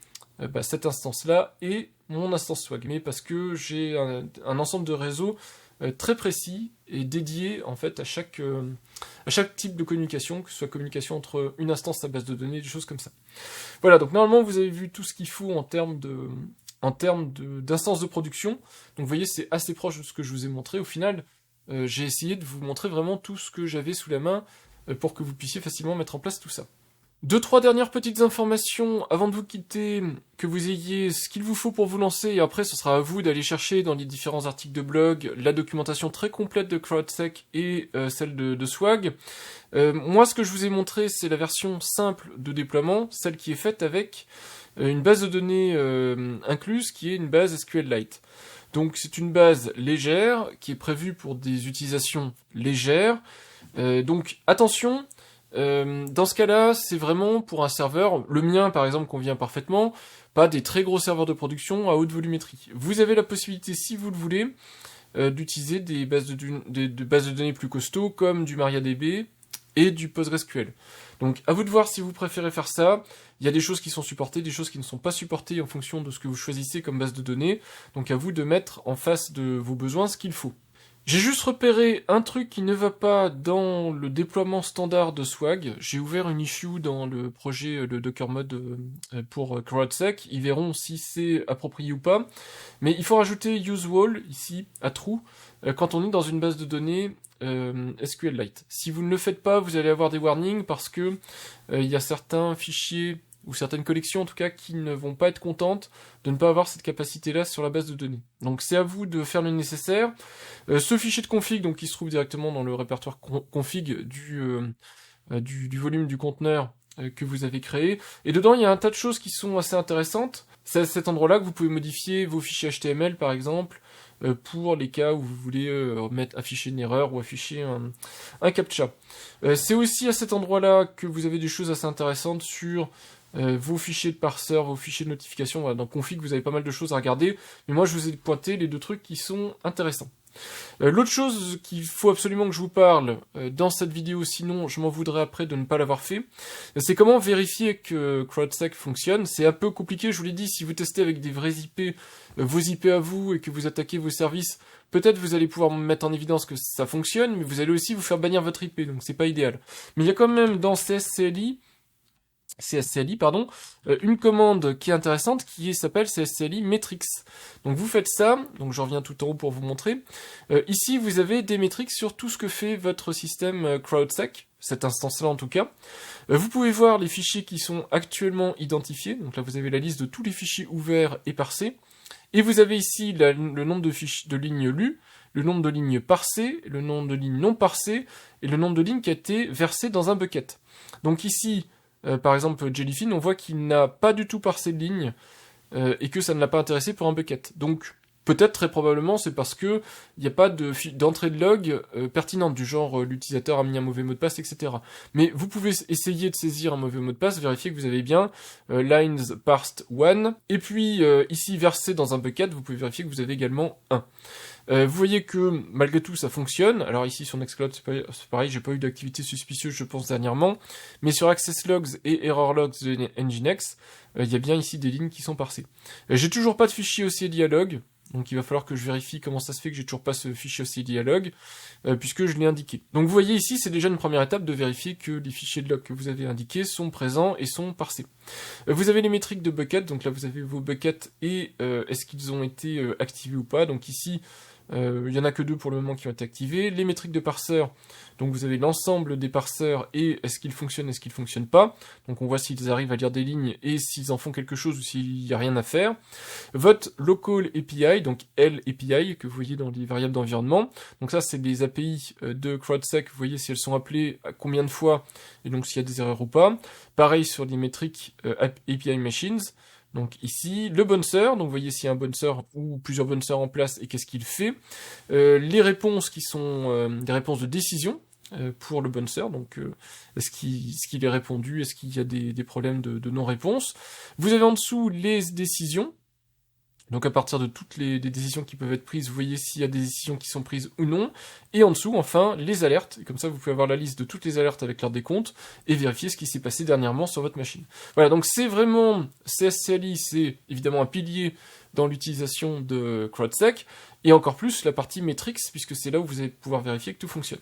cette instance-là et mon instance Swag, mais parce que j'ai un ensemble de réseaux très précis et dédié en fait à chaque type de communication, que ce soit communication entre une instance, sa base de données, des choses comme ça. Voilà, donc normalement vous avez vu tout ce qu'il faut en termes d'instance de production. Donc vous voyez, c'est assez proche de ce que je vous ai montré. Au final, j'ai essayé de vous montrer vraiment tout ce que j'avais sous la main pour que vous puissiez facilement mettre en place tout ça. 2-3 dernières petites informations avant de vous quitter, que vous ayez ce qu'il vous faut pour vous lancer, et après ce sera à vous d'aller chercher dans les différents articles de blog la documentation très complète de CrowdSec et celle de Swag. Moi, ce que je vous ai montré, c'est la version simple de déploiement, celle qui est faite avec une base de données incluse, qui est une base SQLite. Donc c'est une base légère, qui est prévue pour des utilisations légères. Donc attention, dans ce cas-là, c'est vraiment pour un serveur, le mien par exemple convient parfaitement, pas des très gros serveurs de production à haute volumétrie. Vous avez la possibilité, si vous le voulez, d'utiliser des bases de données plus costauds, comme du MariaDB et du PostgreSQL. Donc à vous de voir si vous préférez faire ça. Il y a des choses qui sont supportées, des choses qui ne sont pas supportées en fonction de ce que vous choisissez comme base de données. Donc à vous de mettre en face de vos besoins ce qu'il faut. J'ai juste repéré un truc qui ne va pas dans le déploiement standard de Swag. J'ai ouvert une issue dans le projet de Docker Mode pour CrowdSec. Ils verront si c'est approprié ou pas. Mais il faut rajouter useWall ici, à true, quand on est dans une base de données SQLite. Si vous ne le faites pas, vous allez avoir des warnings parce que il y a certains fichiers ou certaines collections en tout cas qui ne vont pas être contentes de ne pas avoir cette capacité-là sur la base de données. Donc c'est à vous de faire le nécessaire. Ce fichier de config, donc qui se trouve directement dans le répertoire config du volume du conteneur que vous avez créé. Et dedans, il y a un tas de choses qui sont assez intéressantes. C'est à cet endroit-là que vous pouvez modifier vos fichiers HTML, par exemple, pour les cas où vous voulez afficher une erreur ou afficher un CAPTCHA. C'est aussi à cet endroit-là que vous avez des choses assez intéressantes sur vos fichiers de parseur, vos fichiers de notification. Voilà, dans config, vous avez pas mal de choses à regarder, mais moi je vous ai pointé les deux trucs qui sont intéressants. L'autre chose qu'il faut absolument que je vous parle dans cette vidéo, sinon je m'en voudrais après de ne pas l'avoir fait, c'est comment vérifier que CrowdSec fonctionne. C'est un peu compliqué, je vous l'ai dit, si vous testez avec des vrais IP, vos IP à vous, et que vous attaquez vos services, peut-être vous allez pouvoir mettre en évidence que ça fonctionne, mais vous allez aussi vous faire bannir votre IP, donc c'est pas idéal. Mais il y a quand même dans CSCLI, une commande qui est intéressante qui s'appelle CSCLI Metrics. Donc vous faites ça, donc je reviens tout en haut pour vous montrer. Ici vous avez des métriques sur tout ce que fait votre système CrowdSec, cette instance-là en tout cas. Vous pouvez voir les fichiers qui sont actuellement identifiés, donc là vous avez la liste de tous les fichiers ouverts et parsés. Et vous avez ici le nombre de lignes lues, le nombre de lignes parsées, le nombre de lignes non parsées, et le nombre de lignes qui a été versé dans un bucket. Donc ici, par exemple, Jellyfin, on voit qu'il n'a pas du tout parsé de ligne et que ça ne l'a pas intéressé pour un bucket. Donc, Peut-être, très probablement, c'est parce que il n'y a pas d'entrée de log pertinente, du genre l'utilisateur a mis un mauvais mot de passe, etc. Mais vous pouvez essayer de saisir un mauvais mot de passe, vérifier que vous avez bien lines parsed 1, et puis ici versé dans un bucket, vous pouvez vérifier que vous avez également 1. Vous voyez que malgré tout ça fonctionne. Alors ici sur Nextcloud c'est pareil, j'ai pas eu d'activité suspicieuse je pense dernièrement, mais sur Access Logs et Error Logs de Nginx, il y a bien ici des lignes qui sont parsées. J'ai toujours pas de fichier OCI dialog, donc il va falloir que je vérifie comment ça se fait que j'ai toujours pas ce fichier OCI dialog, puisque je l'ai indiqué. Donc vous voyez ici, c'est déjà une première étape de vérifier que les fichiers de log que vous avez indiqués sont présents et sont parsés. Vous avez les métriques de bucket, donc là vous avez vos buckets et est-ce qu'ils ont été activés ou pas. Donc ici, il y en a que 2 pour le moment qui ont été activés. Les métriques de parseurs, donc vous avez l'ensemble des parseurs et est-ce qu'ils fonctionnent, est-ce qu'ils fonctionnent pas. Donc on voit s'ils arrivent à lire des lignes et s'ils en font quelque chose ou s'il n'y a rien à faire. Votre local API, donc l'API que vous voyez dans les variables d'environnement. Donc ça c'est des API de CrowdSec, vous voyez si elles sont appelées à combien de fois et donc s'il y a des erreurs ou pas. Pareil sur les métriques API Machines. Donc ici, le bouncer, donc vous voyez s'il y a un bouncer ou plusieurs bouncers en place et qu'est-ce qu'il fait. Les réponses qui sont des réponses de décision pour le bouncer, donc est-ce qu'il est répondu, est-ce qu'il y a des problèmes de non-réponse. Vous avez en dessous les décisions. Donc à partir de toutes les décisions qui peuvent être prises, vous voyez s'il y a des décisions qui sont prises ou non. Et en dessous, enfin, les alertes. Et comme ça, vous pouvez avoir la liste de toutes les alertes avec leur décompte et vérifier ce qui s'est passé dernièrement sur votre machine. Voilà, donc c'est vraiment, CSCLI, c'est évidemment un pilier dans l'utilisation de CrowdSec. Et encore plus la partie metrics, puisque c'est là où vous allez pouvoir vérifier que tout fonctionne.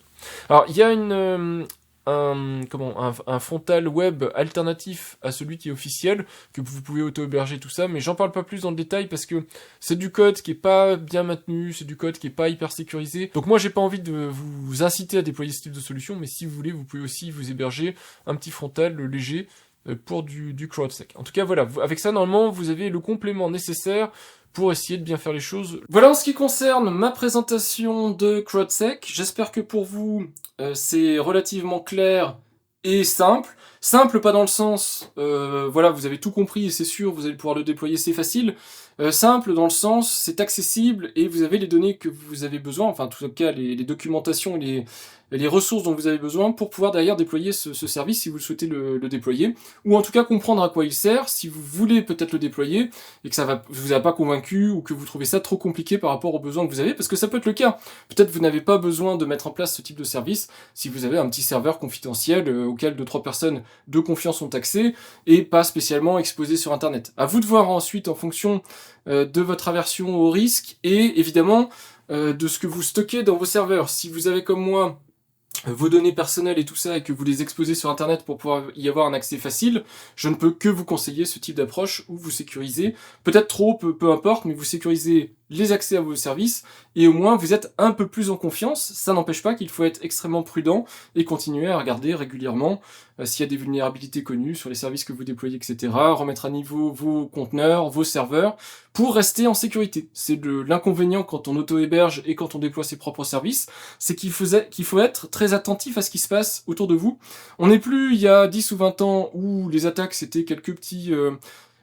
Alors, il y a un frontal web alternatif à celui qui est officiel, que vous pouvez auto-héberger tout ça, mais j'en parle pas plus dans le détail parce que c'est du code qui est pas bien maintenu, c'est du code qui est pas hyper sécurisé. Donc moi j'ai pas envie de vous inciter à déployer ce type de solution, mais si vous voulez, vous pouvez aussi vous héberger un petit frontal léger pour du CrowdSec. En tout cas voilà, avec ça normalement vous avez le complément nécessaire pour essayer de bien faire les choses. Voilà en ce qui concerne ma présentation de CrowdSec. J'espère que pour vous, c'est relativement clair et simple. Simple, pas dans le sens, voilà, vous avez tout compris et c'est sûr, vous allez pouvoir le déployer, c'est facile. Simple dans le sens, c'est accessible et vous avez les données que vous avez besoin, enfin en tout cas les documentations et les ressources dont vous avez besoin pour pouvoir derrière déployer ce service si vous le souhaitez le déployer, ou en tout cas comprendre à quoi il sert, si vous voulez peut-être le déployer et que ça vous a pas convaincu ou que vous trouvez ça trop compliqué par rapport aux besoins que vous avez, parce que ça peut être le cas. Peut-être vous n'avez pas besoin de mettre en place ce type de service si vous avez un petit serveur confidentiel auquel 2-3 personnes de confiance ont accès et pas spécialement exposé sur internet. À vous de voir ensuite en fonction de votre aversion au risque et évidemment de ce que vous stockez dans vos serveurs. Si vous avez comme moi vos données personnelles et tout ça et que vous les exposez sur internet pour pouvoir y avoir un accès facile, je ne peux que vous conseiller ce type d'approche où vous sécurisez, peut-être trop, peu importe, mais vous sécurisez les accès à vos services et au moins vous êtes un peu plus en confiance. Ça n'empêche pas qu'il faut être extrêmement prudent et continuer à regarder régulièrement s'il y a des vulnérabilités connues sur les services que vous déployez, etc. Remettre à niveau vos conteneurs, vos serveurs pour rester en sécurité. C'est l'inconvénient quand on auto-héberge et quand on déploie ses propres services, c'est qu'il faut être très attentif à ce qui se passe autour de vous. On n'est plus il y a 10 ou 20 ans où les attaques c'était quelques petits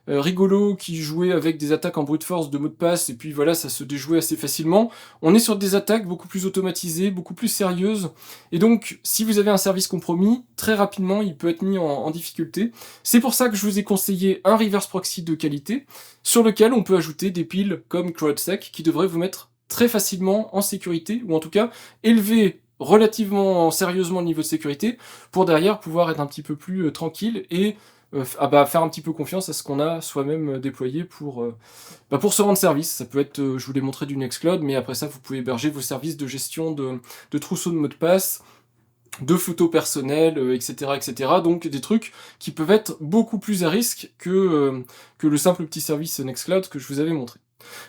rigolos qui jouaient avec des attaques en brute force de mots de passe et puis voilà, ça se déjouait assez facilement. On est sur des attaques beaucoup plus automatisées, beaucoup plus sérieuses et donc si vous avez un service compromis, très rapidement il peut être mis en difficulté. C'est pour ça que je vous ai conseillé un reverse proxy de qualité sur lequel on peut ajouter des piles comme CrowdSec qui devraient vous mettre très facilement en sécurité ou en tout cas élever relativement sérieusement le niveau de sécurité pour derrière pouvoir être un petit peu plus tranquille et faire un petit peu confiance à ce qu'on a soi-même déployé pour se rendre service. Ça peut être, je vous l'ai montré du Nextcloud, mais après ça vous pouvez héberger vos services de gestion de trousseaux de mots de passe, de photos personnelles, etc., etc. Donc des trucs qui peuvent être beaucoup plus à risque que le simple petit service Nextcloud que je vous avais montré.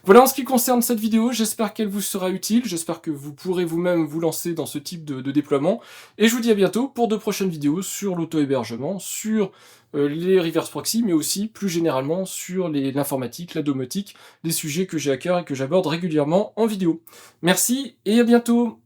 Voilà en ce qui concerne cette vidéo, j'espère qu'elle vous sera utile, j'espère que vous pourrez vous-même vous lancer dans ce type de déploiement, et je vous dis à bientôt pour de prochaines vidéos sur l'auto-hébergement, sur les reverse proxy, mais aussi plus généralement sur l'informatique, la domotique, des sujets que j'ai à cœur et que j'aborde régulièrement en vidéo. Merci et à bientôt!